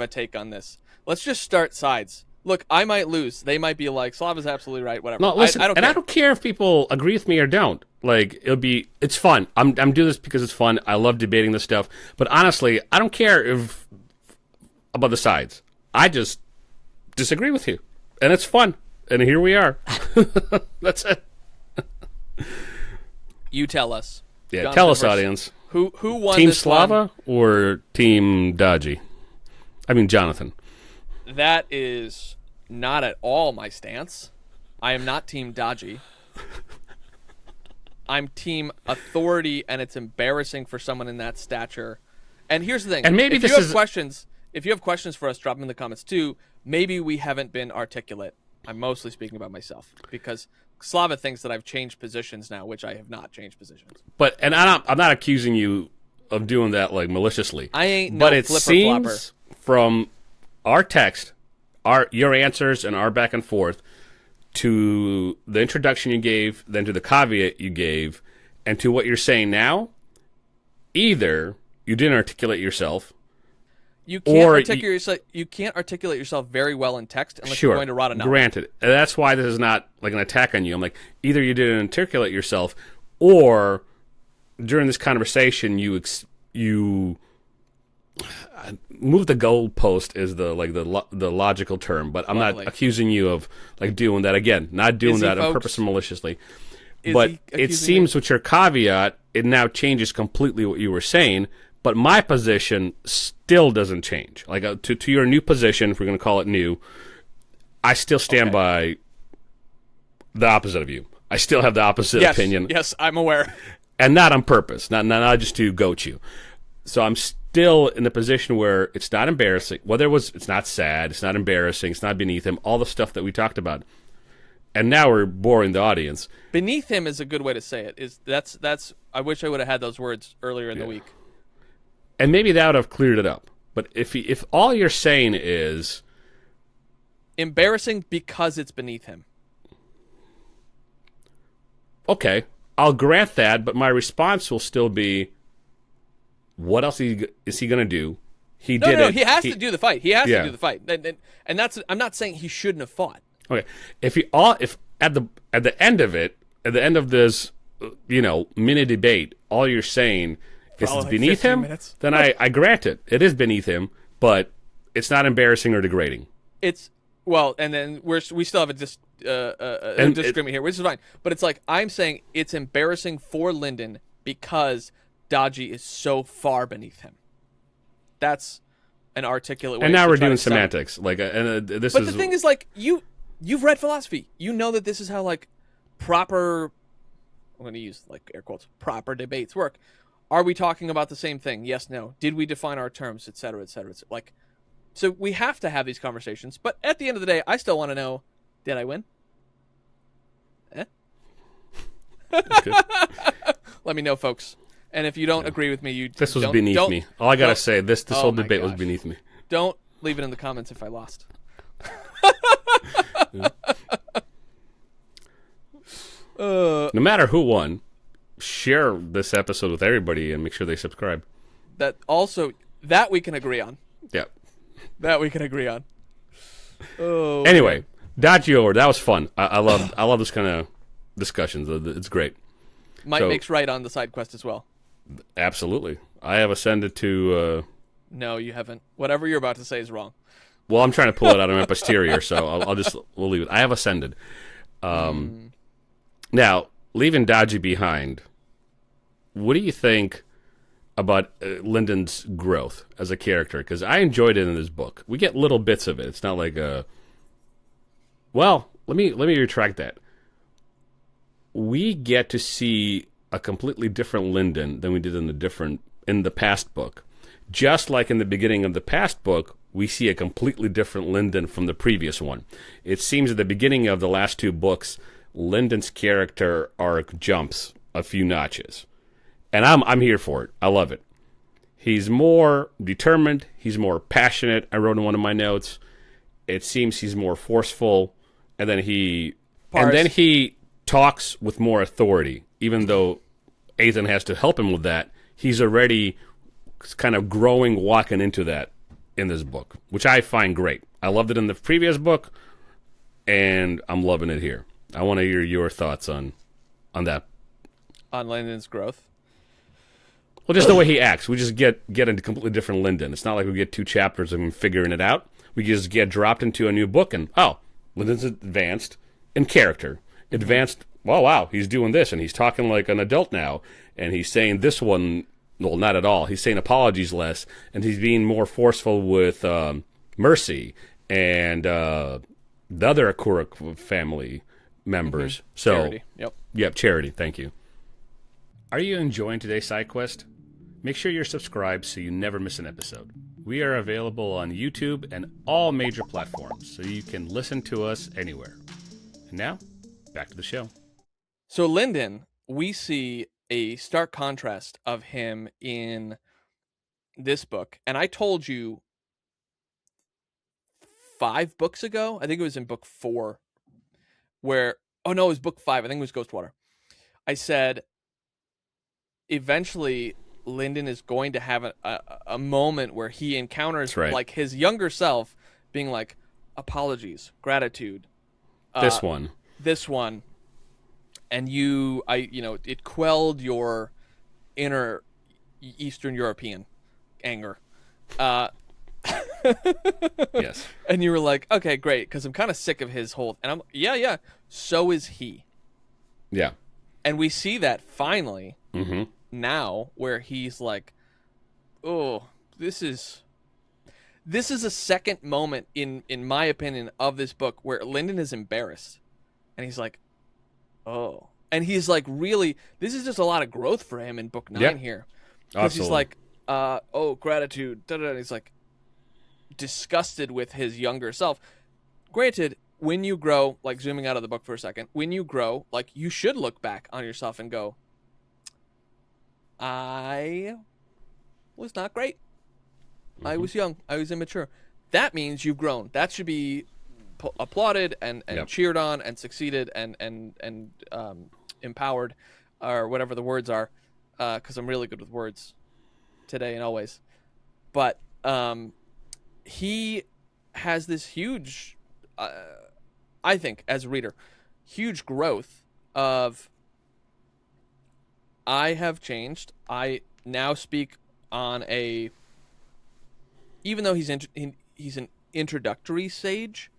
take on this. Let's just start sides. Look, I might lose. They might be like, Slava's absolutely right, whatever. No, listen, I don't care. I don't care if people agree with me or don't. Like, it's fun. I'm doing this because it's fun. I love debating this stuff. But honestly, I don't care about the sides. I just disagree with you. And it's fun. And here we are. That's it. You tell us. Yeah, Jonathan tell us, versus- audience. Who won Team this Slava or Team Dodgy? I mean, Jonathan. That is not at all my stance. I am not Team Dodgy. I'm Team Authority, and it's embarrassing for someone in that stature. And here's the thing. And maybe if you have questions for us, drop them in the comments too. Maybe we haven't been articulate. I'm mostly speaking about myself because Slava thinks that I've changed positions now, which I have not changed positions. But I'm not accusing you of doing that like maliciously. I ain't no but it flipper-flopper. seems from our text, your answers and our back and forth to the introduction you gave, then to the caveat you gave, and to what you're saying now, either you didn't articulate yourself. You can't articulate yourself very well in text unless you're going to rot a novel. Granted. And that's why this is not like an attack on you. I'm like, either you didn't articulate yourself, or during this conversation you move the goalpost is the logical term, but I'm not accusing you of like doing that again. Not doing that on purpose or maliciously. But it seems with your caveat, it now changes completely what you were saying. But my position still doesn't change. Like to your new position, if we're going to call it new, I still stand by the opposite of you. I still have the opposite opinion. Yes, I'm aware. And not on purpose, not just to goat you. So I'm still in the position where it's not embarrassing. It's not sad, it's not embarrassing, it's not beneath him, all the stuff that we talked about. And now we're boring the audience. Beneath him is a good way to say it. That's I wish I would have had those words earlier in the week. And maybe that would have cleared it up. But if all you're saying is embarrassing because it's beneath him. Okay, I'll grant that, but my response will still be, what else is he going to do? He has to do the fight. He has to do the fight. And that's, I'm not saying he shouldn't have fought. Okay, if at the end of it, at the end of this, mini debate, all you're saying is it's beneath him, then I grant it. It is beneath him, but it's not embarrassing or degrading. And then we still have a disagreement here, which is fine. But it's like, I'm saying it's embarrassing for Lindon because Dodgy is so far beneath him. That's an articulate way. And now we're doing semantics. But the thing is, like, you've read philosophy. You know that this is how, like, proper, I'm going to use, like, air quotes, proper debates work. Are we talking about the same thing? Yes, no. Did we define our terms, et cetera, et cetera, et cetera? Like, so we have to have these conversations. But at the end of the day, I still want to know, did I win? Let me know, folks. And if you don't agree with me, this was beneath me. All I got to say, this whole debate was beneath me. Don't leave it in the comments if I lost. No matter who won, share this episode with everybody and make sure they subscribe. That we can agree on. Yeah. That we can agree on. Oh. Anyway, Dodgy over. That was fun. I love this kind of discussions. It's great. Might makes right on the side quest as well. Absolutely. I have ascended to... No, you haven't. Whatever you're about to say is wrong. Well, I'm trying to pull it out of my posterior, so we'll leave it. I have ascended. Now, leaving Dodgy behind, what do you think about Lindon's growth as a character? Because I enjoyed it in this book. We get little bits of it. It's not like a... Well, let me retract that. We get to see a completely different Lindon than we did in the past book. Just like in the beginning of the past book, we see a completely different Lindon from the previous one. It seems at the beginning of the last two books, Lindon's character arc jumps a few notches. And I'm here for it. I love it. He's more determined. He's more passionate. I wrote in one of my notes. It seems he's more forceful. And then he talks with more authority. Even though Ethan has to help him with that, he's already kind of growing, walking into that in this book, which I find great. I loved it in the previous book, and I'm loving it here. I want to hear your thoughts on that. On Lindon's growth? Well, just the way he acts. We just get a completely different Lindon. It's not like we get 2 chapters of him figuring it out. We just get dropped into a new book, and, Lindon's advanced in character. Advanced, wow, he's doing this, and he's talking like an adult now, and he's saying this one... Well, not at all. He's saying apologies less, and he's being more forceful with Mercy and the other Akura family members. Mm-hmm. So, Charity. Yep, Charity. Thank you. Are you enjoying today's side quest? Make sure you're subscribed so you never miss an episode. We are available on YouTube and all major platforms, so you can listen to us anywhere. And now, back to the show. So Lindon, we see a stark contrast of him in this book. And I told you 5 books ago, I think it was in book 4, where, it was book 5, I think it was Ghostwater. I said, eventually, Lindon is going to have a moment where he encounters like his younger self being like, apologies, gratitude. This one. And it quelled your inner Eastern European anger. Yes. And you were like, okay, great, because I'm kind of sick of his whole... And I'm, yeah, so is he. Yeah. And we see that finally mm-hmm. now, where he's like, oh, this is a second moment, in my opinion, of this book where Lindon is embarrassed. And he's like, oh. And he's like, really, this is just a lot of growth for him in book 9 here. Because he's like, gratitude. Da, da, da. And he's like, disgusted with his younger self. Granted, when you grow, like zooming out of the book for a second, when you grow, like you should look back on yourself and go, I was not great. Mm-hmm. I was young. I was immature. That means you've grown. That should be applauded and cheered on and succeeded and empowered, or whatever the words are, because I'm really good with words today and always. But he has this huge, I think, as a reader, huge growth of, I have changed. I now speak on a, even though he's an introductory sage,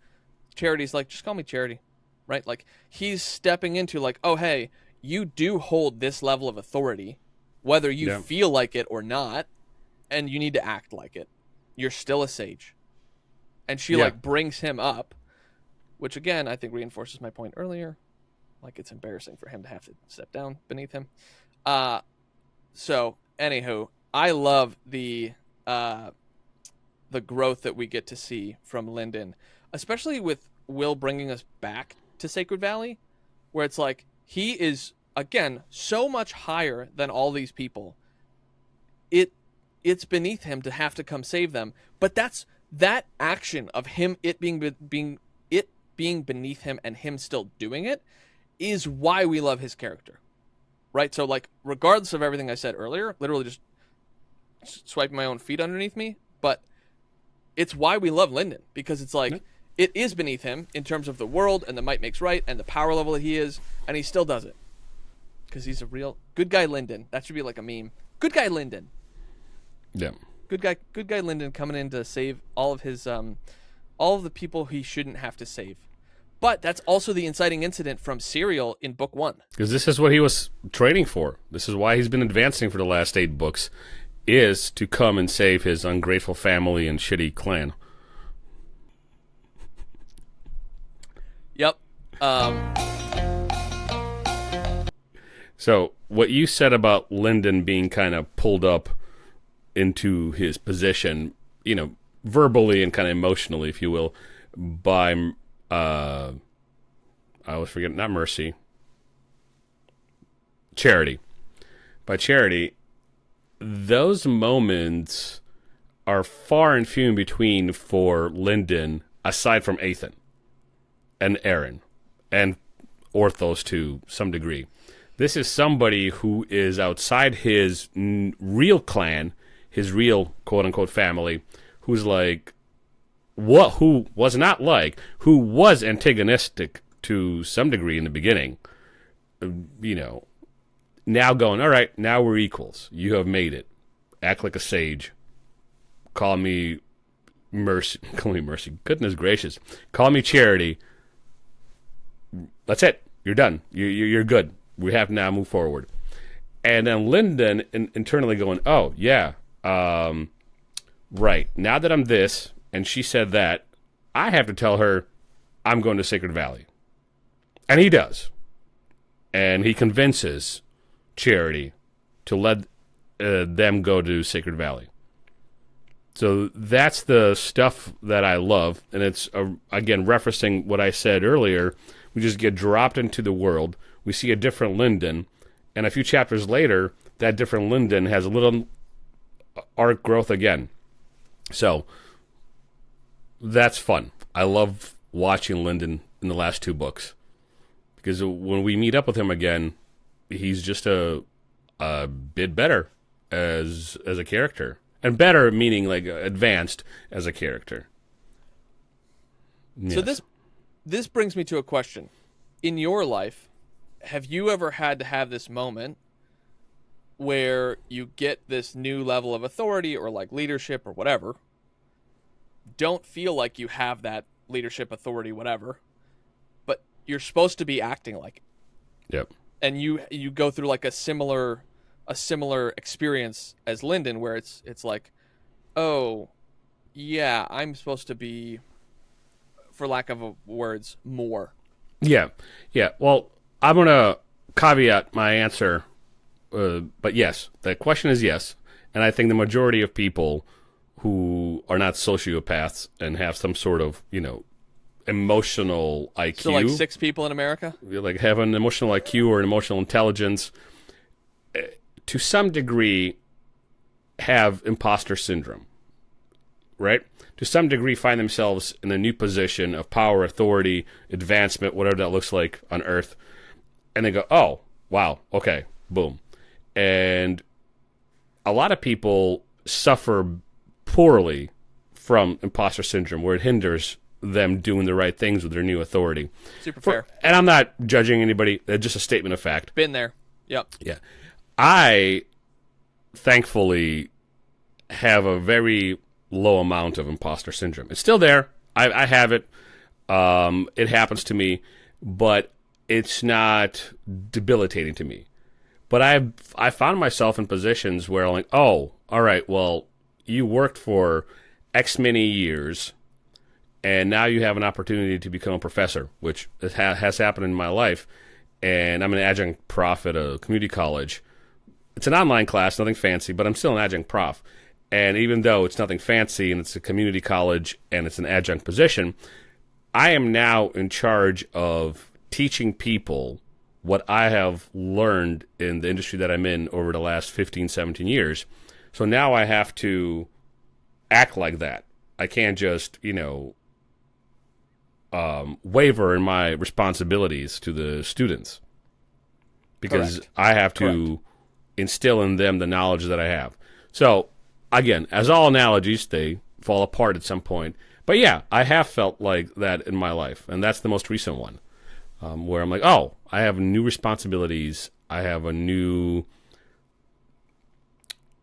Charity's like, just call me Charity, right? Like, he's stepping into like, oh, hey, you do hold this level of authority, whether you feel like it or not, and you need to act like it. You're still a sage. And she like brings him up, which again, I think reinforces my point earlier. Like, it's embarrassing for him to have to step down beneath him. So anywho, I love the growth that we get to see from Lindon, especially with Will bringing us back to Sacred Valley, where it's like, he is, again, so much higher than all these people. It's beneath him to have to come save them, but that's that action of him, it being beneath him and him still doing it, is why we love his character, right? So like, regardless of everything I said earlier, literally just swiping my own feet underneath me, but it's why we love Lindon, because it's like, it is beneath him in terms of the world and the might makes right and the power level that he is, and he still does it because he's a real good guy. Lindon, that should be like a meme. Good guy Lindon. Yeah. Good guy Lindon coming in to save all of his all of the people he shouldn't have to save. But that's also the inciting incident from Serial in book 1. Because this is what he was training for. This is why he's been advancing for the last 8 books, is to come and save his ungrateful family and shitty clan. Yep. So what you said about Lindon being kind of pulled up into his position, you know, verbally and kind of emotionally, if you will, by I always forget, not Mercy, Charity. By Charity, those moments are far and few in between for Lindon, aside from Ethan and Yerin and Orthos to some degree. This is somebody who is outside his real clan, his real quote-unquote family, who's like, who was antagonistic to some degree in the beginning, you know, now going, all right, now we're equals. You have made it. Act like a sage. Call me Mercy. Goodness gracious. Call me Charity. That's it. You're done. You're good. We have to now move forward. And then Lindon internally going, oh, yeah, right. Now that I'm this, and she said that, I have to tell her I'm going to Sacred Valley. And he does. And he convinces Charity to let them go to Sacred Valley. So that's the stuff that I love. And it's, again, referencing what I said earlier. We just get dropped into the world. We see a different Lindon. And a few chapters later, that different Lindon has a little arc growth again. So that's fun. I love watching Lindon in the last 2 books. Because when we meet up with him again, he's just a bit better as a character. And better meaning like advanced as a character. Yes. So this brings me to a question. In your life, have you ever had to have this moment where you get this new level of authority or like leadership or whatever, don't feel like you have that leadership, authority, whatever, but you're supposed to be acting like it? Yep. And you go through like a similar experience as Lindon, where it's like, oh, yeah, I'm supposed to be, for lack of words, more. Yeah. Well, I'm going to caveat my answer, but yes, the question is yes. And I think the majority of people who are not sociopaths and have some sort of, you know, emotional IQ. So like 6 people in America? Like have an emotional IQ or an emotional intelligence, to some degree have imposter syndrome, right? To some degree find themselves in a new position of power, authority, advancement, whatever that looks like on Earth. And they go, oh, wow, okay, boom. And a lot of people suffer poorly from imposter syndrome, where it hinders them doing the right things with their new authority. Super fair. And I'm not judging anybody, just a statement of fact. Been there. Yep. Yeah. I, thankfully, have a very low amount of imposter syndrome. It's still there. I have it. It happens to me, but it's not debilitating to me. But I found myself in positions where I'm like, oh, all right, well, you worked for X many years, and now you have an opportunity to become a professor, which has happened in my life. And I'm an adjunct prof at a community college. It's an online class, nothing fancy, but I'm still an adjunct prof. And even though it's nothing fancy and it's a community college and it's an adjunct position, I am now in charge of teaching people what I have learned in the industry that I'm in over the last 15, 17 years. So now I have to act like that. I can't just, waver in my responsibilities to the students. Because Correct. I have to instill in them the knowledge that I have. So, again, as all analogies, they fall apart at some point. But yeah, I have felt like that in my life. And that's the most recent one. Where I'm like, oh, I have new responsibilities. I have a new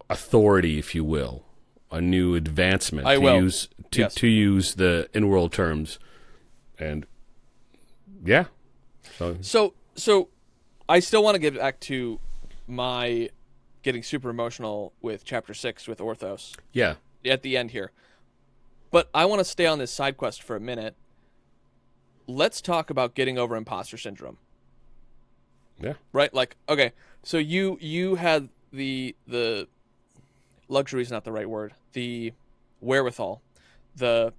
authority, if you will. A new advancement. To use the in-world terms. And, yeah. So I still want to get back to my getting super emotional with Chapter 6 with Orthos. Yeah. At the end here. But I want to stay on this side quest for a minute. Let's talk about getting over imposter syndrome. Yeah. Right? Like, okay, so you had the luxury is not the right word. The wherewithal. The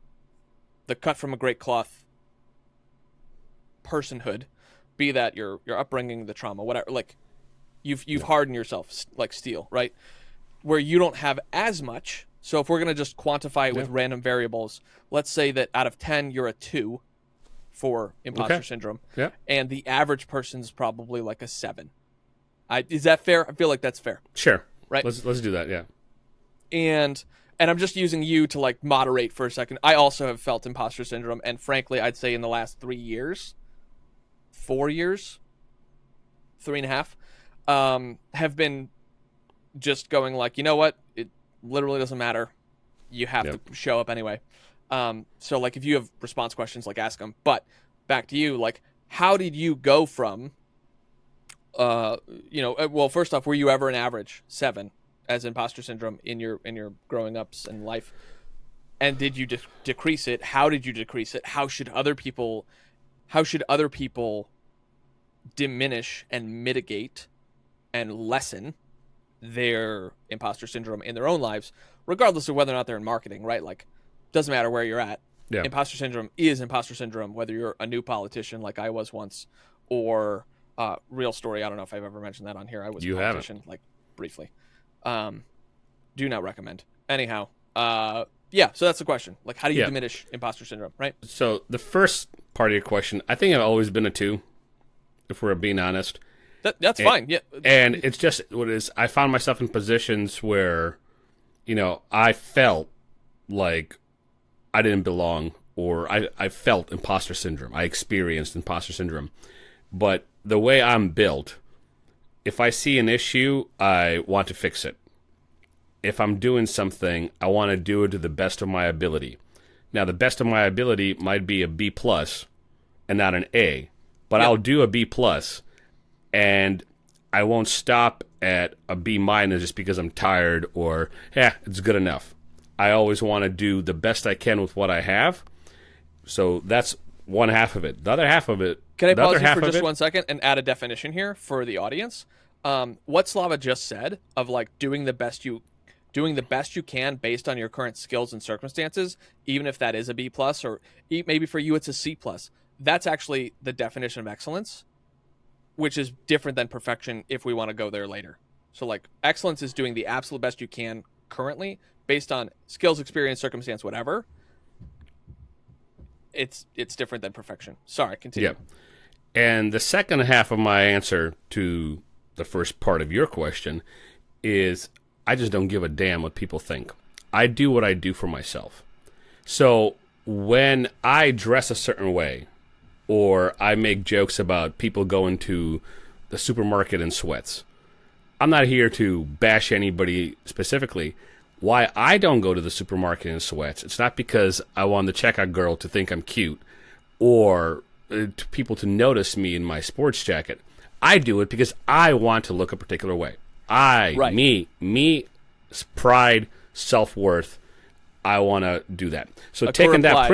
cut from a great cloth personhood. Be that your upbringing, the trauma, whatever. Like, you've hardened yourself like steel, right? Where you don't have as much. So if we're gonna just quantify it with random variables, let's say that out of 10 you're a 2 for imposter syndrome, and the average person's probably like a 7. Is that fair? I feel like that's fair. Sure. Right. Let's do that. Yeah. And I'm just using you to like moderate for a second. I also have felt imposter syndrome, and frankly, I'd say in the last 3 years. 4 years, 3.5, have been just going like, you know what? It literally doesn't matter. You have to show up anyway. So like if you have response questions, like ask them. But back to you, like how did you go from, well, first off, were you ever an average 7 as imposter syndrome in your growing ups and life? And did you decrease it? How did you decrease it? How should other people diminish and mitigate and lessen their imposter syndrome in their own lives, regardless of whether or not they're in marketing, right? Like, doesn't matter where you're at. Yeah. Imposter syndrome is imposter syndrome, whether you're a new politician like I was once, or real story. I don't know if I've ever mentioned that on here. I was a politician, like briefly. Do not recommend. Anyhow, so that's the question. Like, how do you diminish imposter syndrome, right? So the first part of your question, I think I've always been a 2, if we're being honest. That's fine, yeah. And it's just what it is. I found myself in positions where, I felt like I didn't belong, or I felt imposter syndrome. I experienced imposter syndrome. But the way I'm built, if I see an issue, I want to fix it. If I'm doing something, I want to do it to the best of my ability. Now, the best of my ability might be a B+ and not an A, but I'll do a B+, and I won't stop at a B- just because I'm tired or, it's good enough. I always want to do the best I can with what I have. So that's one half of it. The other half of it... Can I pause you for just 1 second and add a definition here for the audience? What Slava just said of like doing the best you can based on your current skills and circumstances, even if that is a B+, or maybe for you it's a C+. That's actually the definition of excellence, which is different than perfection if we want to go there later. So like excellence is doing the absolute best you can currently based on skills, experience, circumstance, whatever. It's different than perfection. Sorry, continue. Yeah. And the second half of my answer to the first part of your question is I just don't give a damn what people think. I do what I do for myself. So when I dress a certain way, or I make jokes about people going to the supermarket in sweats, I'm not here to bash anybody specifically. Why I don't go to the supermarket in sweats, it's not because I want the checkout girl to think I'm cute or to people to notice me in my sports jacket. I do it because I want to look a particular way. Me, pride, self-worth, I want to do that. So taking that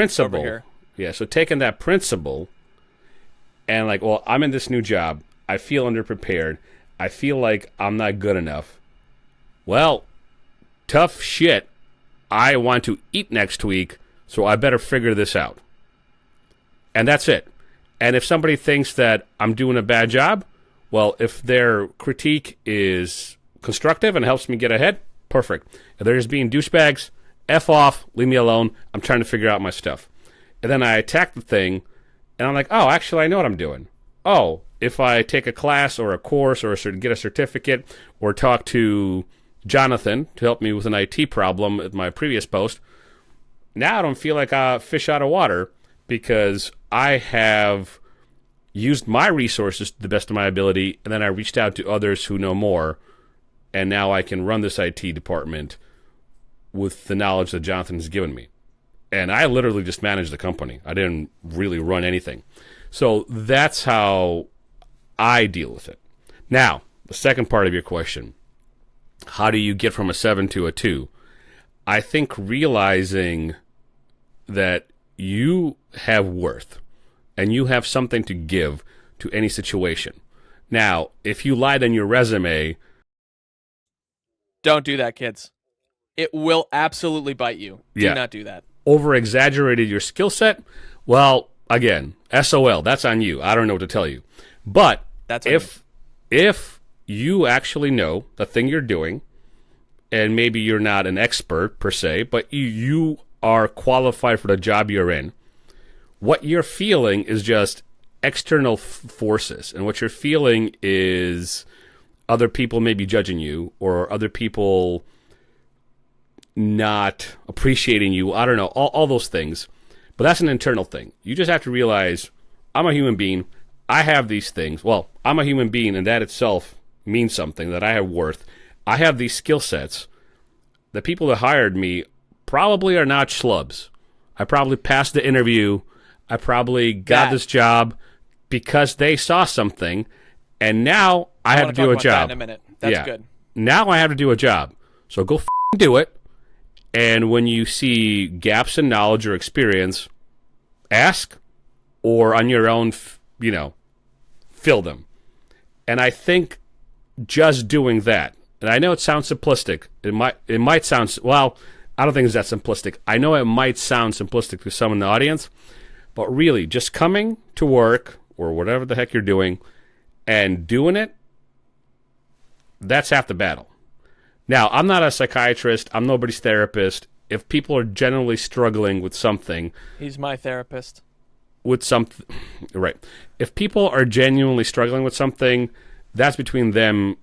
principle, and like, well, I'm in this new job. I feel underprepared. I feel like I'm not good enough. Well, tough shit. I want to eat next week, so I better figure this out. And that's it. And if somebody thinks that I'm doing a bad job, well, if their critique is constructive and helps me get ahead, perfect. If they're just being douchebags, F off, leave me alone. I'm trying to figure out my stuff. And then I attack the thing, and I'm like, oh, actually, I know what I'm doing. Oh, if I take a class or a course or get a certificate or talk to Jonathan to help me with an IT problem at my previous post, now I don't feel like a fish out of water because I have used my resources to the best of my ability, and then I reached out to others who know more, and now I can run this IT department with the knowledge that Jonathan has given me. And I literally just managed the company. I didn't really run anything. So that's how I deal with it. Now, the second part of your question, how do you get from a 7 to a 2? I think realizing that you have worth and you have something to give to any situation. Now, if you lied on your resume... Don't do that, kids. It will absolutely bite you. Do not do that. Over-exaggerated your skill set, well, again, SOL, that's on you. I don't know what to tell you. But if you actually know the thing you're doing, and maybe you're not an expert per se, but you are qualified for the job you're in, what you're feeling is just external forces. And what you're feeling is other people maybe judging you or other people not appreciating you. I don't know, all those things. But that's an internal thing. You just have to realize, I'm a human being. I have these things. Well, I'm a human being, and that itself means something, that I have worth. I have these skill sets. The people that hired me probably are not schlubs. I probably passed the interview. I probably got this job because they saw something, and now I have to do a job. That in a minute. That's good. Now I have to do a job. So go do it. And when you see gaps in knowledge or experience, ask, or on your own, fill them. And I think just doing that, and I know it sounds simplistic. It might sound, well, I don't think it's that simplistic. I know it might sound simplistic to some in the audience, but really, just coming to work or whatever the heck you're doing and doing it, that's half the battle. Now, I'm not a psychiatrist. I'm nobody's therapist. If people are generally struggling with something... He's my therapist. With something... Right. If people are genuinely struggling with something, that's between them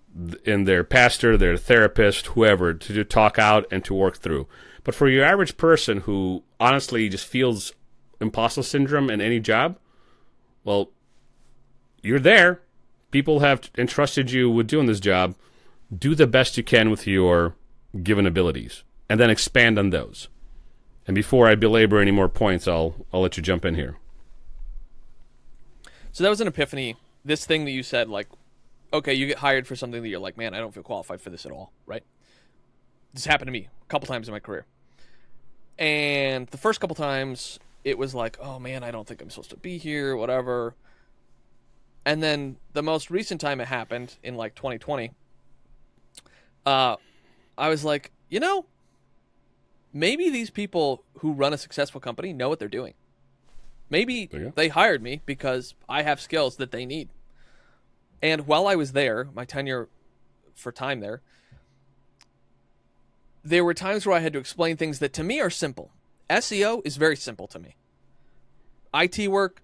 and their pastor, their therapist, whoever, to talk out and to work through. But for your average person who honestly just feels imposter syndrome in any job, well, you're there. People have entrusted you with doing this job. Do the best you can with your given abilities, and then expand on those. And before I belabor any more points, I'll let you jump in here. So that was an epiphany. This thing that you said, like, okay, you get hired for something that you're like, man, I don't feel qualified for this at all, right? This happened to me a couple times in my career. And the first couple times, it was like, oh, man, I don't think I'm supposed to be here, whatever. And then the most recent time it happened, in, like, 2020, I was like, maybe these people who run a successful company know what they're doing. Maybe they hired me because I have skills that they need. And while I was there, my tenure for time there were times where I had to explain things that to me are simple. SEO is very simple to me. IT work,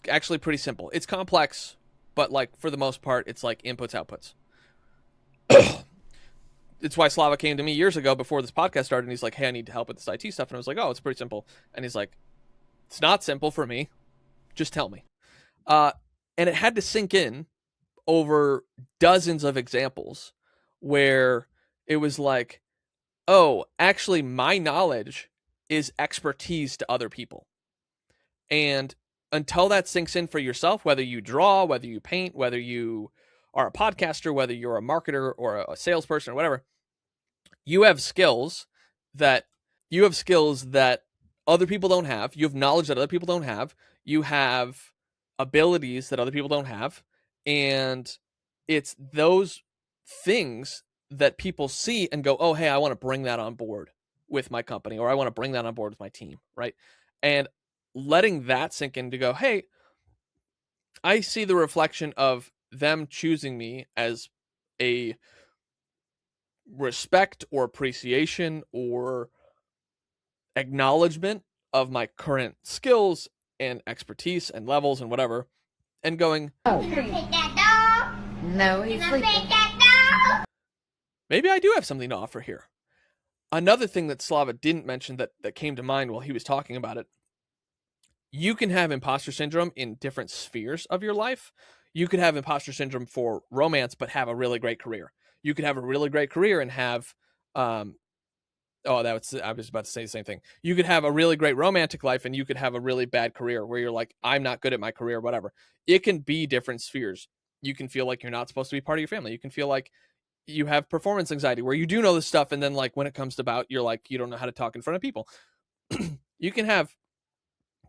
actually pretty simple. It's complex, but like for the most part, it's like inputs, outputs. It's why Slava came to me years ago before this podcast started, and he's like, hey, I need help with this IT stuff. And I was like, oh, it's pretty simple. And he's like, it's not simple for me. Just tell me. And it had to sink in over dozens of examples where it was like, oh, actually, my knowledge is expertise to other people. And until that sinks in for yourself, whether you draw, whether you paint, whether you are a podcaster, whether you're a marketer or a salesperson or whatever, you have skills that other people don't have. You have knowledge that other people don't have. You have abilities that other people don't have. And it's those things that people see and go, oh, hey, I want to bring that on board with my company, or I want to bring that on board with my team, right? And letting that sink in to go, hey, I see the reflection of them choosing me as a respect or appreciation or acknowledgement of my current skills and expertise and levels and whatever, and going, No, he's sleeping. maybe I do have something to offer here. Another thing that Slava didn't mention that came to mind while he was talking about it, you can have imposter syndrome in different spheres of your life. You could have imposter syndrome for romance, but have a really great career. You could have a really great career and have, I was about to say the same thing. You could have a really great romantic life and you could have a really bad career where you're like, I'm not good at my career, whatever. It can be different spheres. You can feel like you're not supposed to be part of your family. You can feel like you have performance anxiety where you do know this stuff. And then like when it comes to bout, you're like, you don't know how to talk in front of people. You can have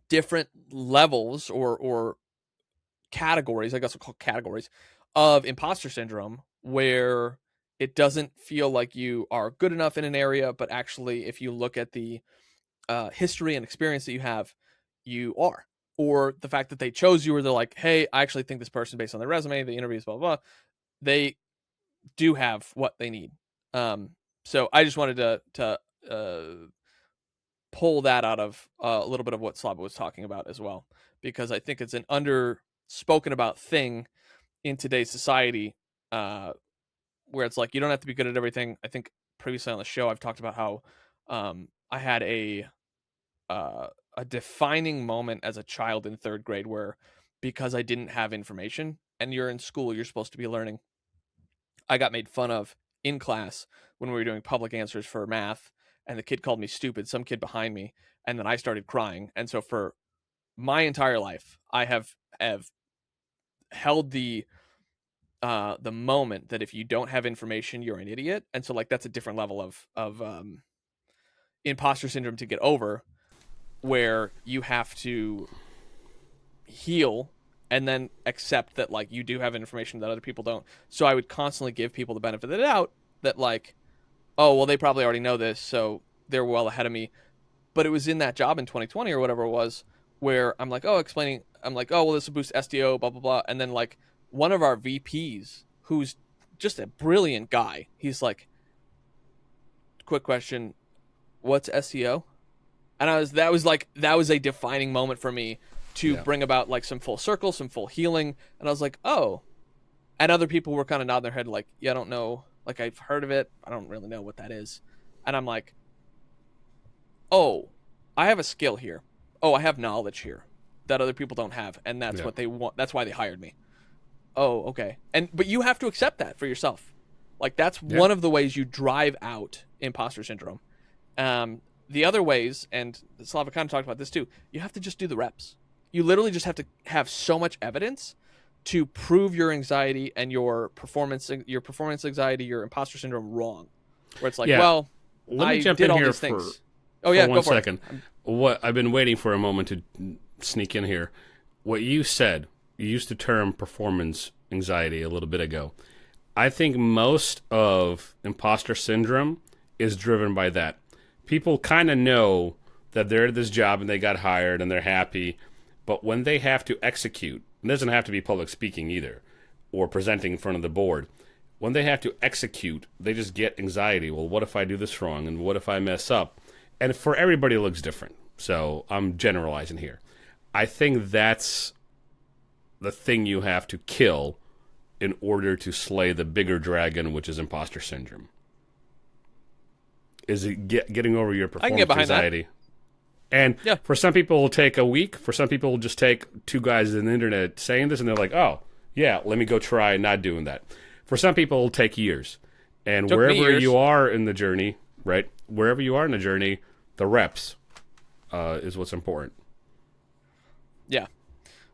different levels or categories, I guess we'll call categories, of imposter syndrome where it doesn't feel like you are good enough in an area, but actually if you look at the history and experience that you have, you are. Or the fact that they chose you, or they're like, hey, I actually think this person, based on their resume, the interviews, blah, blah, blah, they do have what they need. So I just wanted to pull that out of a little bit of what Slava was talking about as well, because I think it's an underspoken about thing in today's society, where it's like you don't have to be good at everything. I think previously on the show I've talked about how I had a defining moment as a child in 3rd grade where, because I didn't have information, and you're in school, you're supposed to be learning, I got made fun of in class when we were doing public answers for math, and the kid called me stupid, some kid behind me, and then I started crying. And so for my entire life, I have held the moment that if you don't have information, you're an idiot. And so like that's a different level of imposter syndrome to get over, where you have to heal and then accept that like you do have information that other people don't. So I would constantly give people the benefit of the doubt that like, oh, well, they probably already know this, so they're well ahead of me. But it was in that job in 2020 or whatever it was where I'm like, oh, well, this will boost SDO, blah, blah, blah. And then like one of our VPs, who's just a brilliant guy, he's like, quick question, what's SEO? And that was a defining moment for me to bring about like some full circle, some full healing. And I was like, oh. And other people were kind of nodding their head like, yeah, I don't know. Like, I've heard of it. I don't really know what that is. And I'm like, oh, I have a skill here. Oh, I have knowledge here that other people don't have. And that's what they want. That's why they hired me. Oh, okay. But you have to accept that for yourself. Like, that's one of the ways you drive out imposter syndrome. The other ways, and Slava kind of talked about this too, you have to just do the reps. You literally just have to have so much evidence to prove your anxiety and your performance anxiety, your imposter syndrome wrong. Where it's like, well, let me I jump did in all here these for, things. Oh yeah, for go one for second. it. What I've been waiting for a moment to sneak in here. What you said, you used the term performance anxiety a little bit ago. I think most of imposter syndrome is driven by that. People kind of know that they're at this job and they got hired and they're happy, but when they have to execute, it doesn't have to be public speaking either, or presenting in front of the board. When they have to execute, they just get anxiety. Well, what if I do this wrong? And what if I mess up? And for everybody, it looks different. So I'm generalizing here. I think that's the thing you have to kill in order to slay the bigger dragon, which is imposter syndrome. Is it getting over your performance anxiety? That. And for some people, it'll take a week. For some people, it'll just take two guys on the internet saying this, and they're like, oh, yeah, let me go try not doing that. For some people, it'll take years. And wherever you are in the journey, right, wherever you are in the journey, the reps is what's important. Yeah.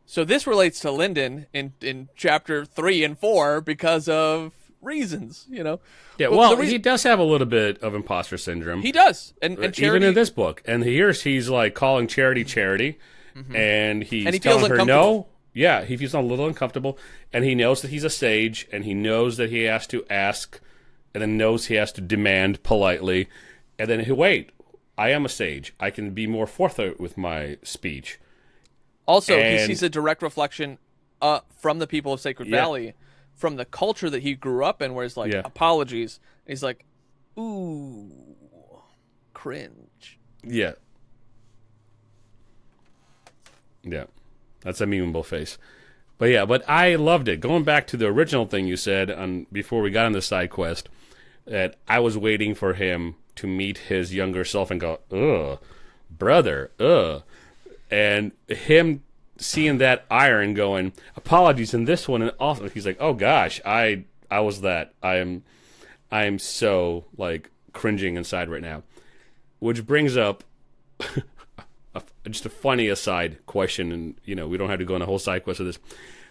So this relates to Lindon in chapter 3 and 4 because of reasons, you know. Yeah, well, he does have a little bit of imposter syndrome. He does, and Charity, even in this book. And he's like calling Charity, and he's he telling her no. Yeah, he feels a little uncomfortable, and he knows that he's a sage, and he knows that he has to ask, and then knows he has to demand politely, and then wait, I am a sage. I can be more forthright with my speech. Also, he sees a direct reflection from the people of Sacred Valley, from the culture that he grew up in, where it's like, apologies. And he's like, ooh, cringe. Yeah. Yeah, that's a memeable face. But yeah, but I loved it. Going back to the original thing you said before we got on the side quest, that I was waiting for him to meet his younger self and go, ugh, brother, ugh. And him seeing that iron going, apologies in this one, and also he's like, oh gosh, I was that. I am so like cringing inside right now. Which brings up just a funny aside question, and we don't have to go on a whole side quest of this.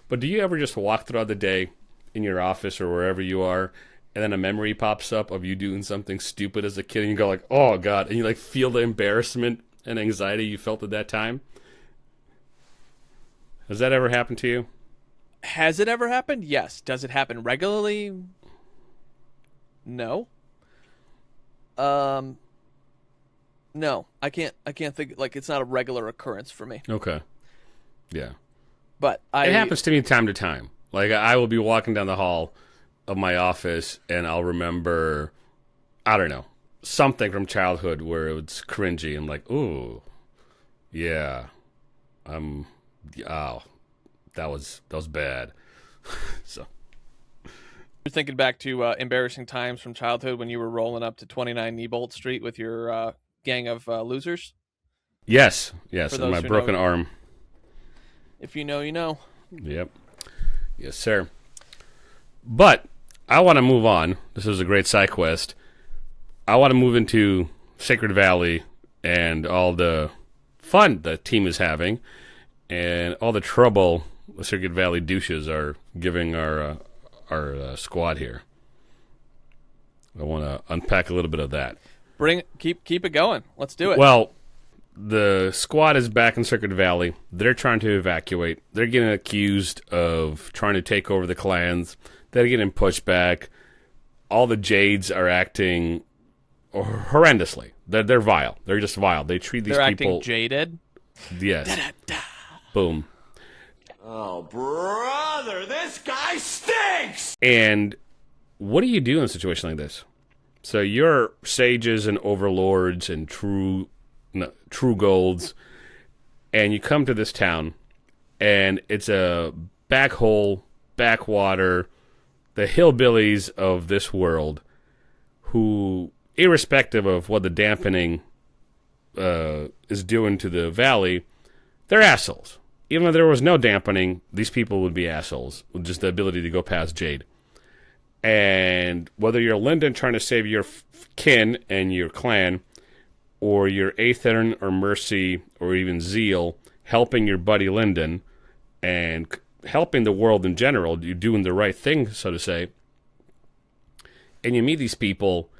But do you ever just walk throughout the day in your office or wherever you are, and then a memory pops up of you doing something stupid as a kid, and you go like, oh god, and you like feel the embarrassment and anxiety you felt at that time? Has that ever happened to you? Has it ever happened? Yes. Does it happen regularly? No. No. I can't think, like, it's not a regular occurrence for me. Okay. Yeah. But it happens to me time to time. Like, I will be walking down the hall of my office and I'll remember, I don't know, something from childhood where it was cringy and like, ooh, yeah, oh, that was bad. So you're thinking back to embarrassing times from childhood when you were rolling up to 29 Niebolt Street with your gang of losers? Yes, and my broken arm. If you know, you know. Yep. Yes, sir. But I want to move on. This is a great side quest. I want to move into Sacred Valley and all the fun the team is having and all the trouble the Sacred Valley douches are giving our squad here. I want to unpack a little bit of that. Keep it going. Let's do it. Well, the squad is back in Sacred Valley. They're trying to evacuate. They're getting accused of trying to take over the clans. They're getting pushed back. All the Jades are acting horrendously. They're vile. They're just vile. They treat these people... They're acting jaded? Yes. Boom. Oh, brother, this guy stinks! And what do you do in a situation like this? So you're sages and overlords and true golds, and you come to this town, and it's a backwater, the hillbillies of this world, who, irrespective of what the dampening is doing to the valley, they're assholes. Even if there was no dampening, these people would be assholes with just the ability to go past Jade. And whether you're Lindon trying to save your kin and your clan, or you're Aethern or Mercy or even Zeal helping your buddy Lindon and helping the world in general, you're doing the right thing, so to say, and you meet these people,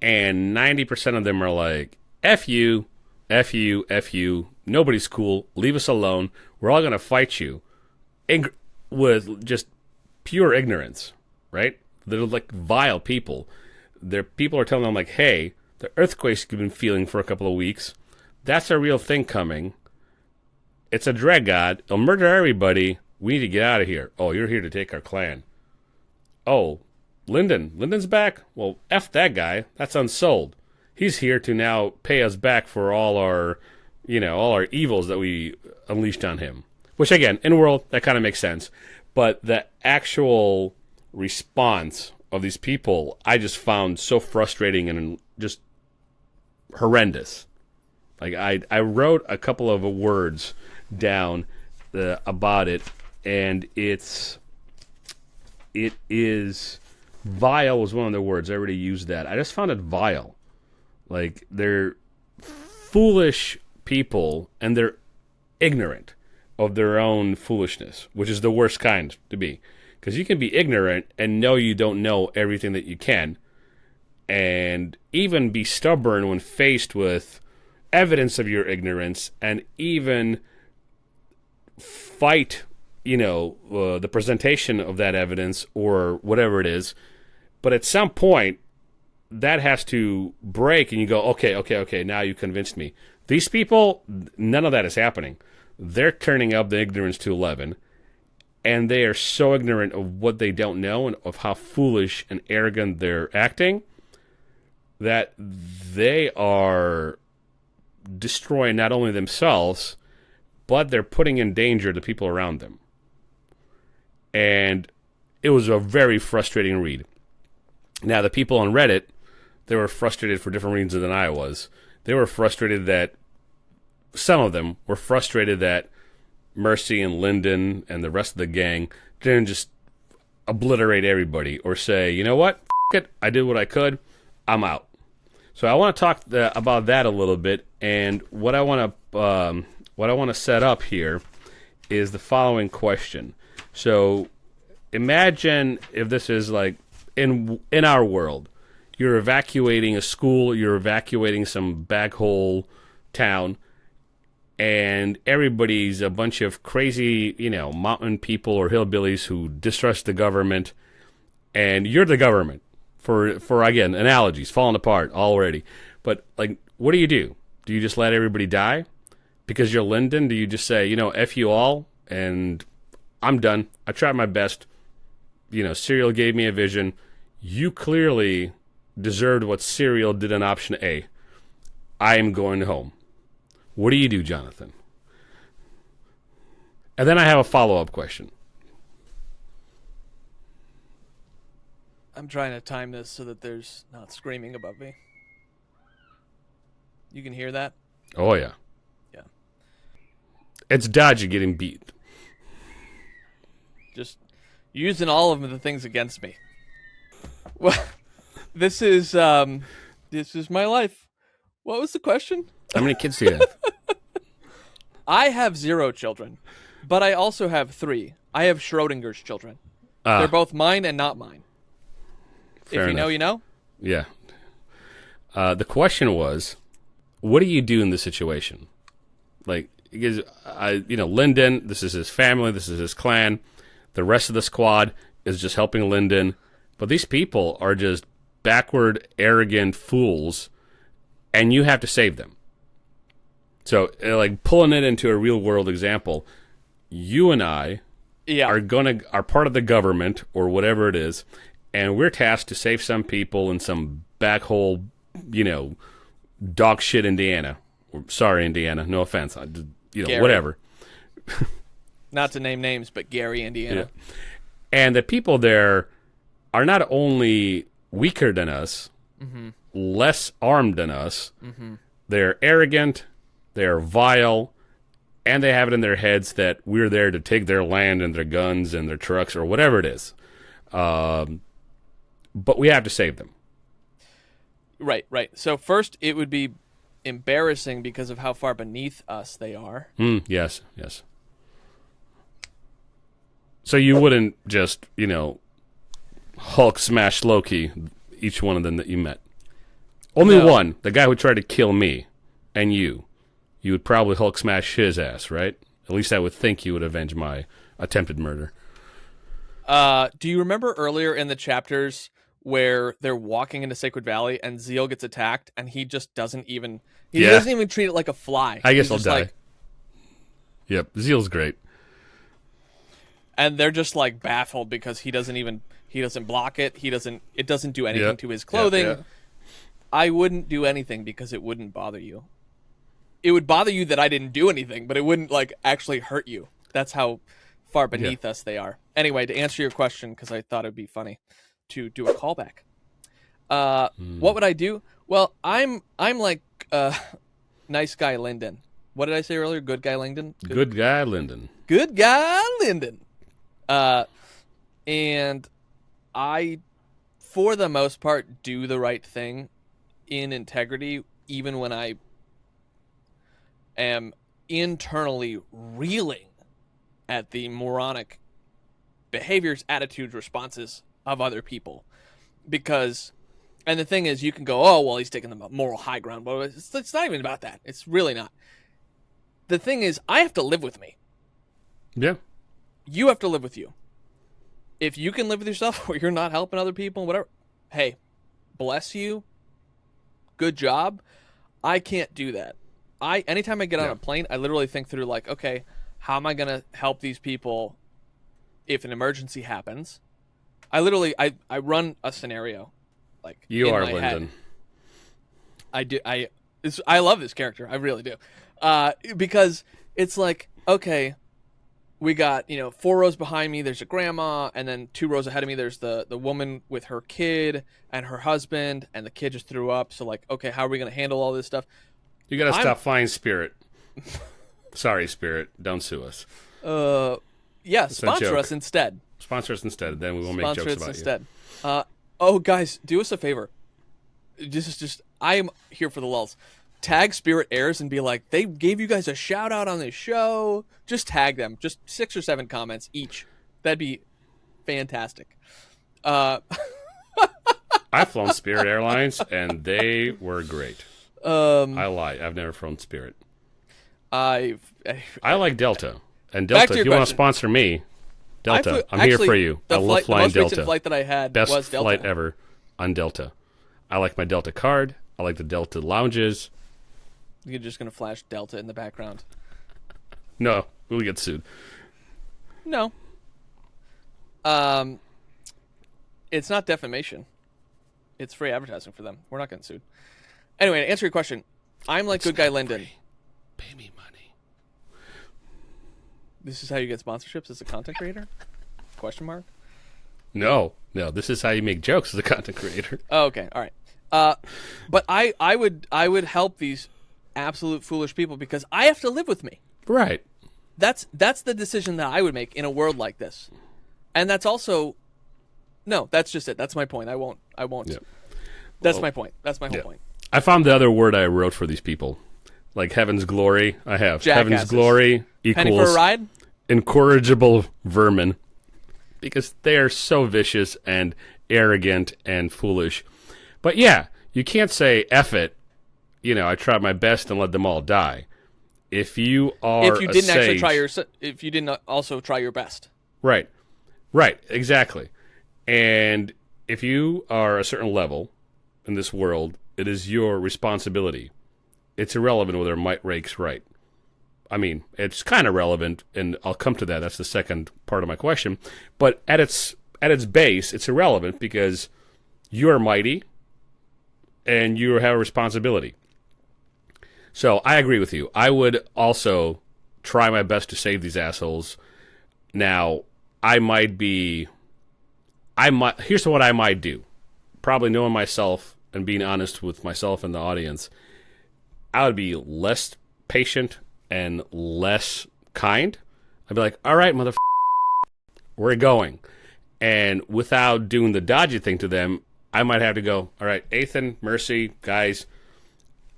and 90% of them are like, F you, F you, F you, nobody's cool, leave us alone, we're all going to fight you, with just pure ignorance, right? They're like vile people. People are telling them like, hey, the earthquakes you've been feeling for a couple of weeks, that's a real thing coming. It's a dread god. It'll murder everybody. We need to get out of here. Oh, you're here to take our clan. Oh, Lindon's back? Well, F that guy. That's unsold. He's here to now pay us back for all our evils that we unleashed on him. Which, again, in world, that kind of makes sense. But the actual response of these people, I just found so frustrating and just horrendous. Like, I wrote a couple of words down about it, and it is vile was one of the words. I already used that. I just found it vile. Like, they're foolish people, and they're ignorant of their own foolishness, which is the worst kind to be. Because you can be ignorant and know you don't know everything that you can, and even be stubborn when faced with evidence of your ignorance, and even fight, the presentation of that evidence or whatever it is. But at some point, that has to break, and you go, okay, now you convinced me. These people, none of that is happening. They're turning up the ignorance to 11, and they are so ignorant of what they don't know and of how foolish and arrogant they're acting that they are destroying not only themselves, but they're putting in danger the people around them. And it was a very frustrating read. Now, the people on Reddit, they were frustrated for different reasons than I was. They were frustrated that, some of them were frustrated that Mercy and Lindon and the rest of the gang didn't just obliterate everybody or say, you know what, F it, I did what I could, I'm out. So I want to talk about that a little bit, and what I want to set up here is the following question. So imagine if this is like in our world, you're evacuating a school, you're evacuating some backhole town, and everybody's a bunch of crazy, mountain people or hillbillies who distrust the government, and you're the government. For again, analogies, falling apart already. But, like, what do? Do you just let everybody die? Because you're Lindon, do you just say, F you all, and I'm done. I tried my best. Serial gave me a vision. You clearly deserved what Serial did in option A. I am going home. What do you do, Jonathan? And then I have a follow-up question. I'm trying to time this so that there's not screaming above me. You can hear that? Oh, yeah. Yeah. It's Dodgy getting beat. Just using all of the things against me. Well, this is my life. What was the question? How many kids do you have? I have 0 children, but I also have 3. I have Schrodinger's children. They're both mine and not mine. Fair if you enough. know, you know? Yeah. The question was, what do you do in this situation? Like, because Lindon, this is his family, this is his clan. The rest of the squad is just helping Lindon. But these people are just backward, arrogant fools, and you have to save them. So, like, pulling it into a real-world example, you and I are part of the government, or whatever it is, and we're tasked to save some people in some backhole, dog shit Indiana. Sorry, Indiana. No offense. Whatever. Not to name names, but Gary, Indiana. Yeah. And the people there are not only weaker than us, less armed than us, they're arrogant, they're vile, and they have it in their heads that we're there to take their land and their guns and their trucks or whatever it is. But we have to save them. Right. So first, it would be embarrassing because of how far beneath us they are. Yes. So you wouldn't just, Hulk smash Loki, each one of them that you met. Only one, the guy who tried to kill me and you. You would probably Hulk smash his ass, right? At least I would think you would avenge my attempted murder. Do you remember earlier in the chapters where they're walking into Sacred Valley and Zeal gets attacked and he just doesn't even doesn't even treat it like a fly. I guess I'll just die. Like, yep, Zeal's great. And they're just like baffled because he doesn't block it. It doesn't do anything to his clothing. Yeah. I wouldn't do anything because it wouldn't bother you. It would bother you that I didn't do anything, but it wouldn't actually hurt you. That's how far beneath us they are. Anyway, to answer your question, because I thought it'd be funny to do a callback. What would I do? Well, I'm like nice guy Lindon. What did I say earlier? Good guy Lindon? Good guy Lindon. Good guy Lindon. And I, for the most part, do the right thing in integrity, even when I am internally reeling at the moronic behaviors, attitudes, responses of other people. Because, and the thing is, you can go, oh, well, he's taking the moral high ground. But it's not even about that. It's really not. The thing is, I have to live with me. Yeah. You have to live with you. If you can live with yourself or you're not helping other people, whatever, hey, bless you. Good job. I can't do that. Anytime I get on a plane, I literally think through like, okay, how am I going to help these people if an emergency happens? I run a scenario like you in are my Lindon. head. I do. I love this character. I really do. Because it's like okay, we got, 4 rows behind me, there's a grandma, and then 2 rows ahead of me, there's the woman with her kid and her husband, and the kid just threw up. So, like, okay, how are we going to handle all this stuff? You gotta stop flying Spirit. Sorry, Spirit. Don't sue us. Yeah, sponsor us instead. Sponsor us instead, then we won't make jokes about instead. Oh, guys, do us a favor. Just I am here for the lulz. Tag Spirit Airs and be like, they gave you guys a shout out on this show. Just tag them. Just 6 or 7 comments each. That'd be fantastic. I've flown Spirit Airlines, and they were great. I lie. I've never flown Spirit. I like Delta. And Delta, if you want to sponsor me, Delta, I'm here for you. I love flying Delta. The most recent flight that I had Best was Delta. flight ever on Delta. I like my Delta card. I like the Delta lounges. You're just going to flash Delta in the background. No, we'll get sued. No. It's not defamation. It's free advertising for them. We're not getting sued. Anyway, to answer your question, I'm like good guy Lindon. Pay me money. This is how you get sponsorships as a content creator? Question mark? No. This is how you make jokes as a content creator. Oh, okay, all right. But I would help these absolute foolish people because I have to live with me. Right. That's the decision that I would make in a world like this, and that's also, no, that's just it. That's my point. I won't. Yeah. That's my point. That's my whole point. I found the other word I wrote for these people, like heaven's glory. I have Jackasses. Heaven's glory equals Penny for a ride? Incorrigible vermin, because they are so vicious and arrogant and foolish. But yeah, you can't say F it. I tried my best and let them all die. If you are if you didn't actually if you didn't also try your best. Right, exactly. And if you are a certain level in this world, it is your responsibility. It's irrelevant whether might rakes right. I mean, it's kind of relevant, and I'll come to that. That's the second part of my question. But at its base, it's irrelevant because you are mighty, and you have a responsibility. So I agree with you. I would also try my best to save these assholes. Now, here's what I might do. Probably knowing myself and being honest with myself and the audience, I would be less patient and less kind. I'd be like, all right, we're going. And without doing the dodgy thing to them, I might have to go, all right, Ethan, Mercy, guys,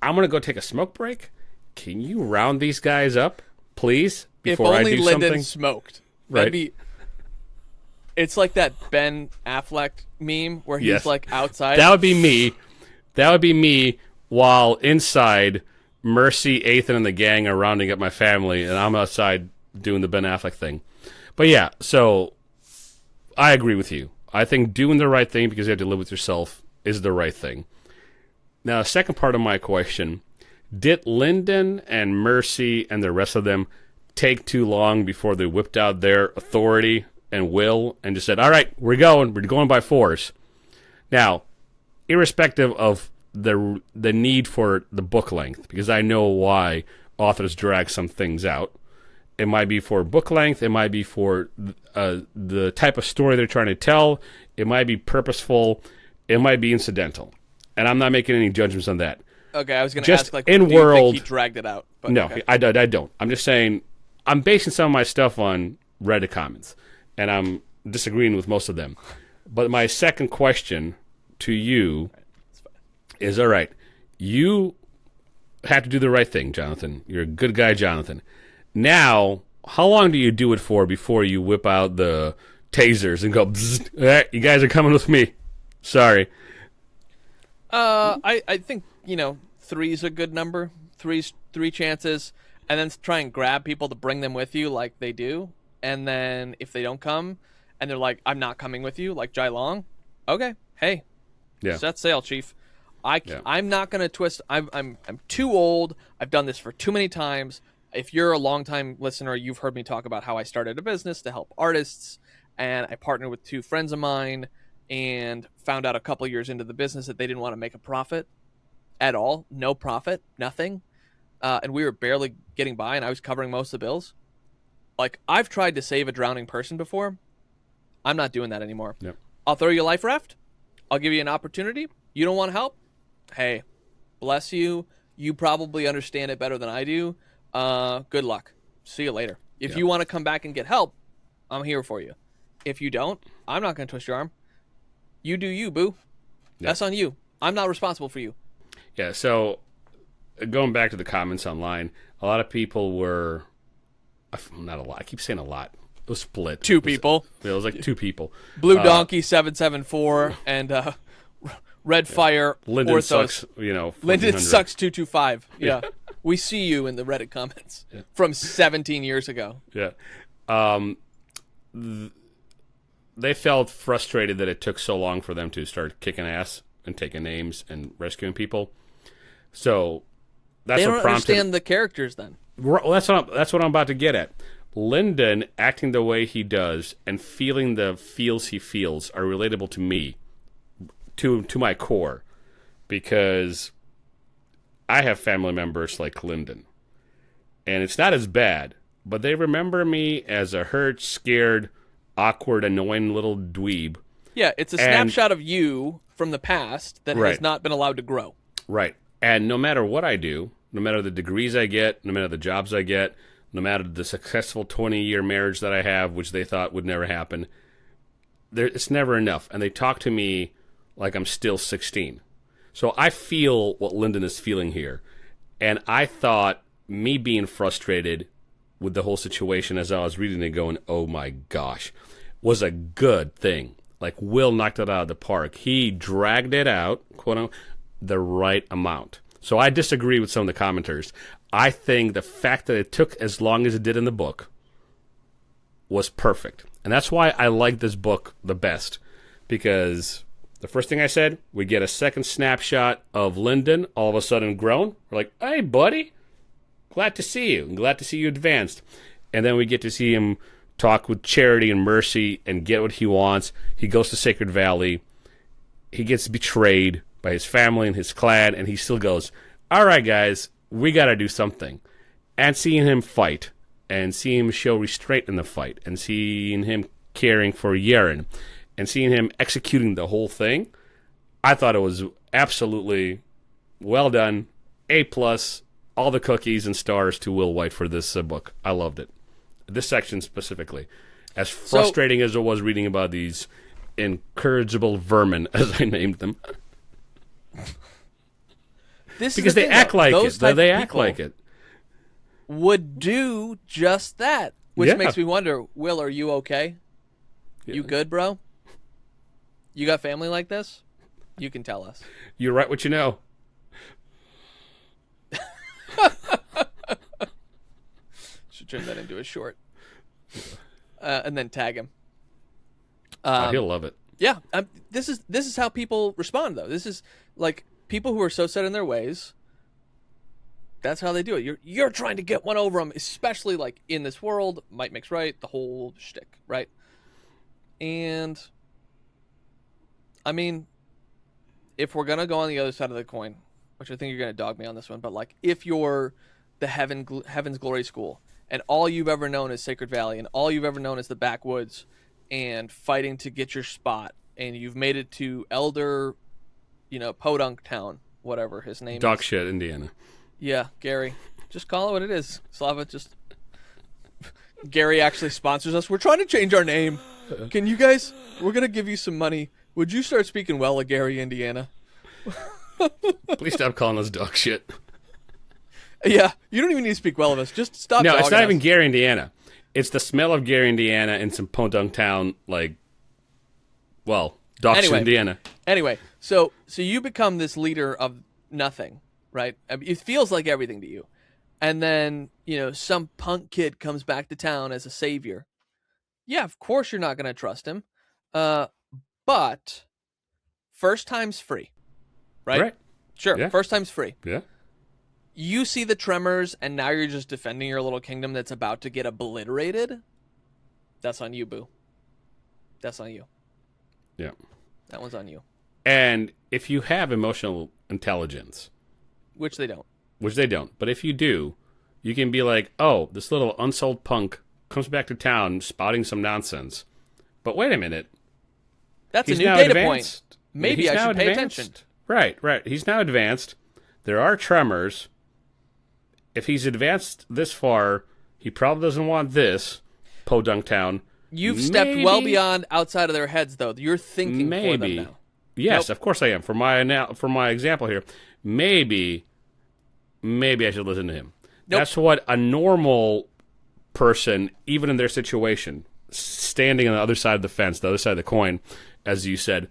I'm going to go take a smoke break. Can you round these guys up, please, before I do Lyndon something? If only smoked. Right. It's like that Ben Affleck meme where he's like outside. That would be me. That would be me while inside Mercy, Ethan, and the gang are rounding up my family, and I'm outside doing the Ben Affleck thing. But yeah, so I agree with you. I think doing the right thing because you have to live with yourself is the right thing. Now, the second part of my question, did Lindon and Mercy and the rest of them take too long before they whipped out their authority and will and just said, all right, we're going by force? Now, irrespective of the need for the book length, because I know why authors drag some things out. It might be for book length. It might be for the type of story they're trying to tell. It might be purposeful. It might be incidental. And I'm not making any judgments on that. Okay, I was going to ask, like, in do you world, think he dragged it out? But no, okay. I don't. I'm just saying I'm basing some of my stuff on Reddit comments, and I'm disagreeing with most of them. But my second question to you is, all right, you have to do the right thing, Jonathan. You're a good guy, Jonathan. Now, how long do you do it for before you whip out the tasers and go, bzzz, you guys are coming with me? Sorry. I think 3 is a good number. Three chances, and then try and grab people to bring them with you, like they do. And then if they don't come, and they're like, "I'm not coming with you," like Jai Long. Okay, hey, set sail, Chief. I'm not gonna twist. I'm too old. I've done this for too many times. If you're a longtime listener, you've heard me talk about how I started a business to help artists, and I partnered with 2 friends of mine. And found out a couple years into the business that they didn't want to make a profit at all. No profit, nothing. And we were barely getting by, and I was covering most of the bills. Like, I've tried to save a drowning person before. I'm not doing that anymore. Yep. I'll throw you a life raft. I'll give you an opportunity. You don't want help? Hey, bless you. You probably understand it better than I do. Good luck. See you later. If you want to come back and get help, I'm here for you. If you don't, I'm not going to twist your arm. You do you, boo. Yep. That's on you. I'm not responsible for you. Yeah, so going back to the comments online, a lot of people were, not a lot, I keep saying a lot. It was split. Two people. It was like two people. Blue Donkey 774 and Red Fire Lindon Orthos. sucks, you know. Lindon 1400. sucks 225. Yeah. We see you in the Reddit comments from 17 years ago. Yeah. They felt frustrated that it took so long for them to start kicking ass and taking names and rescuing people. So that's They what don't prompted. understand the characters then. Well, that's what I'm about to get at. Lindon acting the way he does and feeling the feels he feels are relatable to me, to my core, because I have family members like Lindon, and it's not as bad, but they remember me as a hurt, scared, awkward, annoying little dweeb. Yeah, it's a snapshot of you from the past that has not been allowed to grow. Right. And no matter what I do, no matter the degrees I get, no matter the jobs I get, no matter the successful 20-year marriage that I have, which they thought would never happen, it's never enough. And they talk to me like I'm still 16. So I feel what Lindon is feeling here. And I thought me being frustrated with the whole situation as I was reading it going, oh my gosh, was a good thing. Like, Will knocked it out of the park. He dragged it out, quote unquote, the right amount. So I disagree with some of the commenters. I think the fact that it took as long as it did in the book was perfect. And that's why I like this book the best. Because the first thing I said, we get a second snapshot of Lindon all of a sudden grown. We're like, hey, buddy, glad to see you. I'm glad to see you advanced. And then we get to see him talk with Charity and Mercy and get what he wants. He goes to Sacred Valley. He gets betrayed by his family and his clan, and he still goes, all right, guys, we got to do something. And seeing him fight, and seeing him show restraint in the fight, and seeing him caring for Yerin, and seeing him executing the whole thing, I thought it was absolutely well done. A+, all the cookies and stars to Will Wight for this book. I loved it. This section specifically. As frustrating as it was reading about these incorrigible vermin, as I named them. Because they act like it. They act like it. Would do just that, which makes me wonder, Will, are you okay? Yeah. You good, bro? You got family like this? You can tell us. You write what you know. Should turn that into a short. And then tag him. He'll love it. Yeah, this is how people respond, though. This is like people who are so set in their ways. That's how they do it. You're trying to get one over them, especially like in this world. Might makes right, the whole shtick, right? And I mean, if we're gonna go on the other side of the coin, which I think you're gonna dog me on this one, but like if you're the Heaven's Glory School and all you've ever known is Sacred Valley and all you've ever known is the backwoods and fighting to get your spot, and you've made it to Elder, Podunk Town, whatever his name Dog is. shit, Indiana. Yeah, Gary. Just call it what it is. Slava, Gary actually sponsors us. We're trying to change our name. Can you guys, we're going to give you some money. Would you start speaking well of Gary, Indiana? Please stop calling us dog shit. Yeah, you don't even need to speak well of us. Just stop No, it's dogging not us. even Gary, Indiana. It's the smell of Gary, Indiana, and some Podunk Town, dog shit, Indiana. Anyway, so you become this leader of nothing, right? I mean, it feels like everything to you. And then, some punk kid comes back to town as a savior. Yeah, of course you're not going to trust him. But first time's free, right? Sure, Yeah. First time's free. Yeah. You see the tremors, and now you're just defending your little kingdom that's about to get obliterated. That's on you, boo. That's on you. Yeah. That one's on you. And if you have emotional intelligence, Which they don't. but if you do, you can be like, oh, this little unsold punk comes back to town spouting some nonsense. But wait a minute. That's He's a new now data advanced. point. Maybe He's I now should pay advanced. attention. Right. He's now advanced. There are tremors. If he's advanced this far, he probably doesn't want this. Podunk Town. You've stepped well beyond outside of their heads, though. You're thinking for them now. Yes, of course I am. For my example here, maybe I should listen to him. Nope. That's what a normal person, even in their situation, standing on the other side of the fence, the other side of the coin, as you said,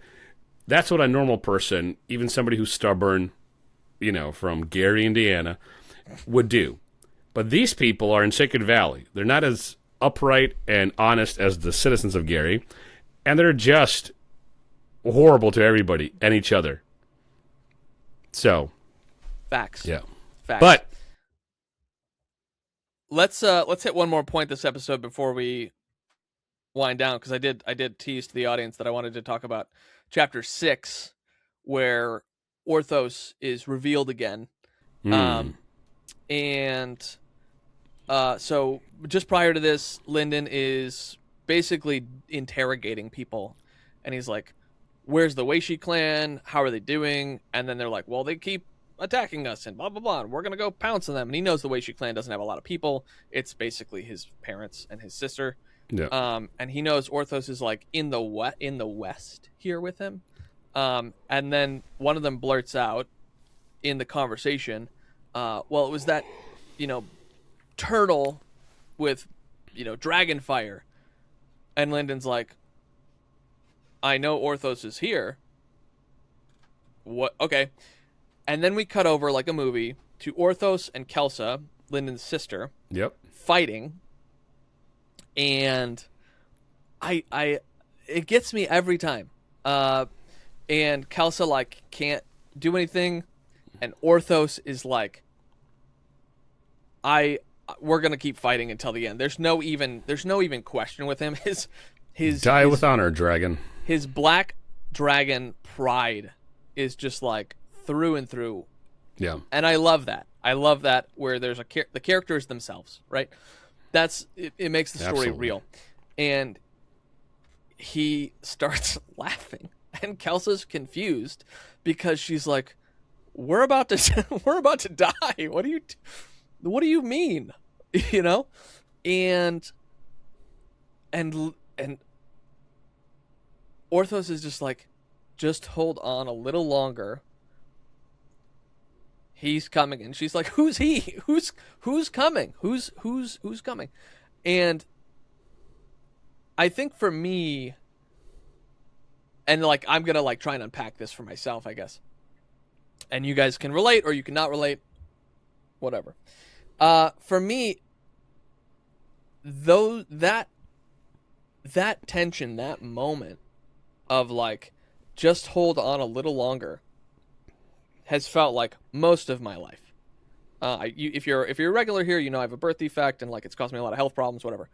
that's what a normal person, even somebody who's stubborn, from Gary, Indiana, would do. But these people are in Sacred Valley. They're not as upright and honest as the citizens of Gary, and they're just horrible to everybody and each other. So, facts. Yeah. Facts. But let's hit one more point this episode before we wind down, because I did tease to the audience that I wanted to talk about chapter 6, where Orthos is revealed again. So just prior to this, Lindon is basically interrogating people, and he's like, where's the Weishi clan? How are they doing? And then they're like, well, they keep attacking us and blah, blah, blah, and we're going to go pounce on them. And he knows the Weishi clan doesn't have a lot of people. It's basically his parents and his sister. Yeah. And he knows Orthos is like in the west here with him. And then one of them blurts out in the conversation, well, it was that, turtle with, dragon fire. And Lindon's like, I know Orthos is here. What? Okay. And then we cut over like a movie to Orthos and Kelsa, Lindon's sister. Yep. Fighting. And it gets me every time. And Kelsa can't do anything, and Orthos is like, we're gonna keep fighting until the end. There's no even question with him. His die with honor, dragon. His black dragon pride is just like through and through. Yeah. And I love that. I love that where there's the characters themselves, right? That's it makes the story Absolutely. real. And he starts laughing, and Kelsa's confused because she's like, we're about to die. What do you mean? And Orthos is just like, just hold on a little longer. He's coming. And she's like, who's he? Who's coming? Who's coming? And I think for me, and I'm going to try and unpack this for myself, I guess. And you guys can relate or you cannot relate, whatever. For me, though, that tension, that moment of just hold on a little longer has felt like most of my life. If you're a regular here, I have a birth defect and it's caused me a lot of health problems, whatever.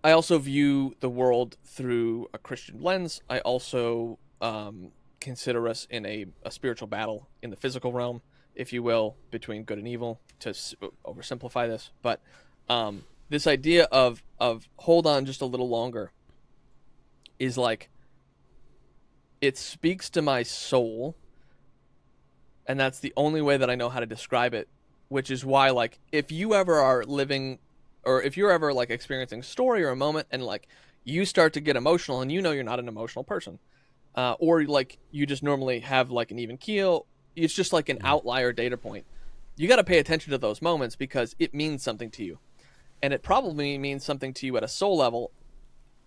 I also view the world through a Christian lens. I also consider us in a spiritual battle in the physical realm, if you will, between good and evil, to oversimplify this. But this idea of hold on just a little longer is it speaks to my soul, and that's the only way that I know how to describe it, which is why, if you ever are living, or if you're ever, experiencing a story or a moment, and, you start to get emotional, and you're not an emotional person, or, you just normally have, an even keel, it's just, an outlier data point. You got to pay attention to those moments because it means something to you. And it probably means something to you at a soul level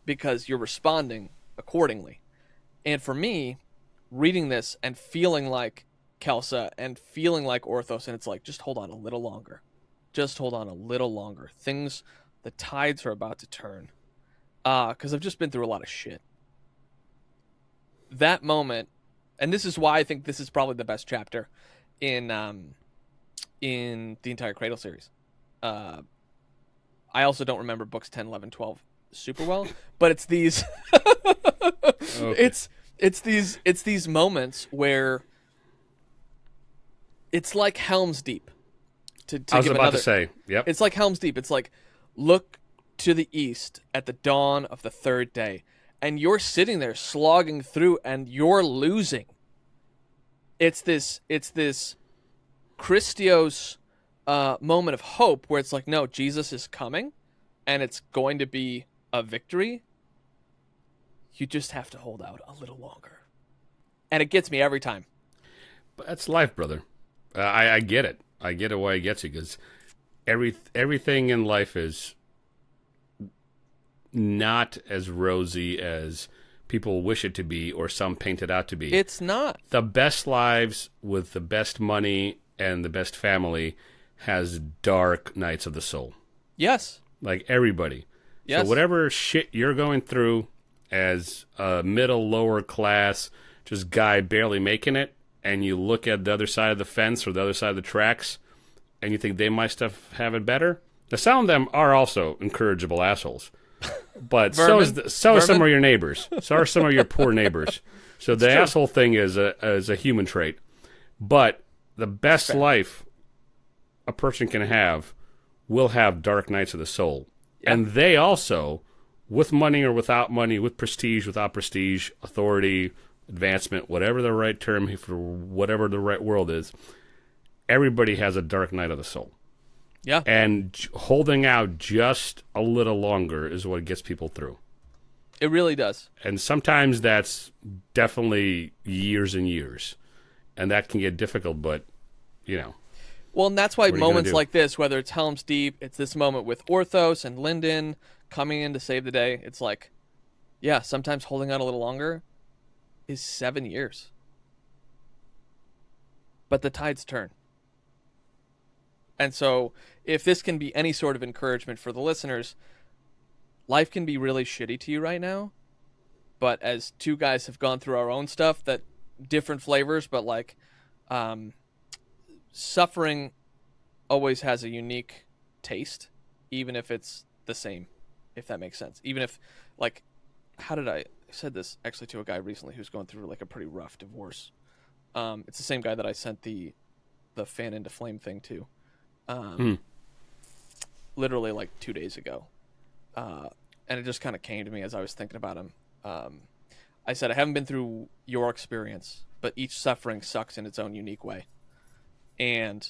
because you're responding accordingly. And for me, reading this and feeling like Kelsa and feeling like Orthos, and it's just hold on a little longer. Just hold on a little longer. The tides are about to turn. Because I've just been through a lot of shit. That moment, and this is why I think this is probably the best chapter in the entire Cradle series. I also don't remember books 10, 11, 12 super well, but it's these Okay. it's these moments where it's like Helm's Deep. I was about to say, yep. It's like Helm's Deep. It's like look to the east at the dawn of the third day, and you're sitting there slogging through, and you're losing. It's this Christios moment of hope where it's like, no, Jesus is coming, and it's going to be a victory. You just have to hold out a little longer. And it gets me every time. But that's life, brother. I get it. I get it why it gets you, because everything in life is not as rosy as people wish it to be or some paint it out to be. It's not. The best lives with the best money and the best family has dark nights of the soul. Yes. Like everybody. Yes. So whatever shit you're going through as a middle, lower class, just guy barely making it, and you look at the other side of the fence or the other side of the tracks, and you think they might have it better. Now, some of them are also incorrigible assholes. But so is some of your neighbors. So are some of your poor neighbors. So the asshole thing is a human trait. But the best life a person can have will have dark nights of the soul. Yep. And they also, with money or without money, with prestige, without prestige, authority, advancement, whatever the right term for whatever the right world is, everybody has a dark night of the soul. Yeah. And holding out just a little longer is what gets people through. It really does. And sometimes that's definitely years and years. And that can get difficult, but, you know. Well, and that's why moments like this, whether it's Helm's Deep, it's this moment with Orthos and Lindon coming in to save the day. It's like, yeah, sometimes holding out a little longer is 7 years. But the tides turn. And so if this can be any sort of encouragement for the listeners, life can be really shitty to you right now. But as two guys have gone through our own stuff, that different flavors, but like suffering always has a unique taste, even if it's the same, if that makes sense. Even if, like, I said this actually to a guy recently who's going through like a pretty rough divorce. It's the same guy that I sent the fan into flame thing to. Literally like 2 days ago. And it just kind of came to me as I was thinking about him. I said, I haven't been through your experience, but each suffering sucks in its own unique way. And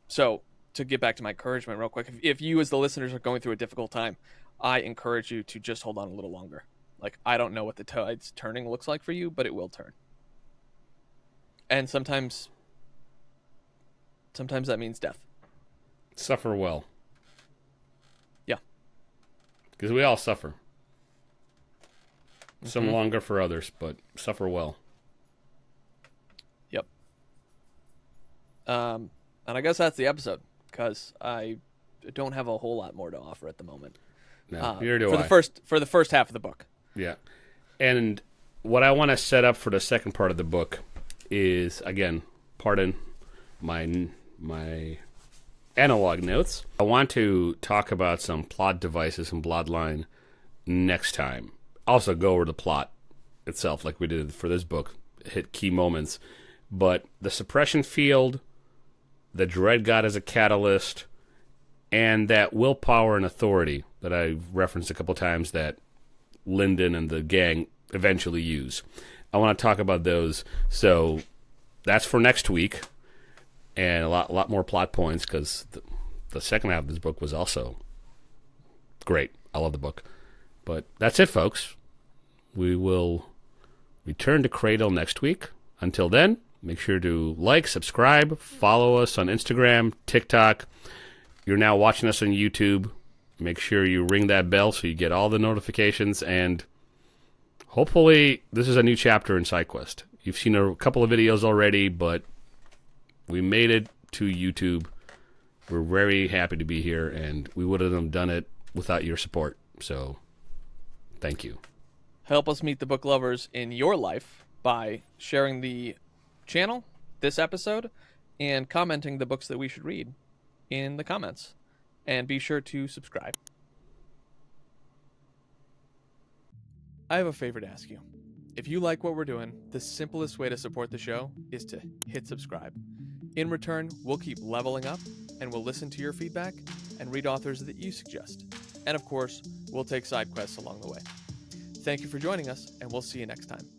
so to get back to my encouragement real quick, if you as the listeners are going through a difficult time, I encourage you to just hold on a little longer. Like, I don't know what the tides turning looks like for you, but it will turn. And sometimes that means death. Suffer well. Yeah. Because we all suffer. Some longer for others, but suffer well. Yep. And I guess that's the episode, because I don't have a whole lot more to offer at the moment. No, neither do for I. For the first half of the book. Yeah. And what I want to set up for the second part of the book is, again, pardon my analog notes. I want to talk about some plot devices in Bloodline next time. Also go over the plot itself like we did for this book, hit key moments. But the suppression field, the Dread God as a catalyst, and that willpower and authority that I referenced a couple times that Lindon and the gang eventually use. I want to talk about those. So that's for next week. And a lot more plot points, because the second half of this book was also great. I love the book. But that's it, folks. We will return to Cradle next week. Until then, make sure to like, subscribe, follow us on Instagram, TikTok. You're now watching us on YouTube. Make sure you ring that bell so you get all the notifications. And hopefully this is a new chapter in SideQuest. You've seen a couple of videos already, but we made it to YouTube. We're very happy to be here, and we wouldn't have done it without your support. So, thank you. Help us meet the book lovers in your life by sharing the channel, this episode, and commenting the books that we should read in the comments. And be sure to subscribe. I have a favor to ask you. If you like what we're doing, the simplest way to support the show is to hit subscribe. In return, we'll keep leveling up, and we'll listen to your feedback and read authors that you suggest. And of course, we'll take side quests along the way. Thank you for joining us, and we'll see you next time.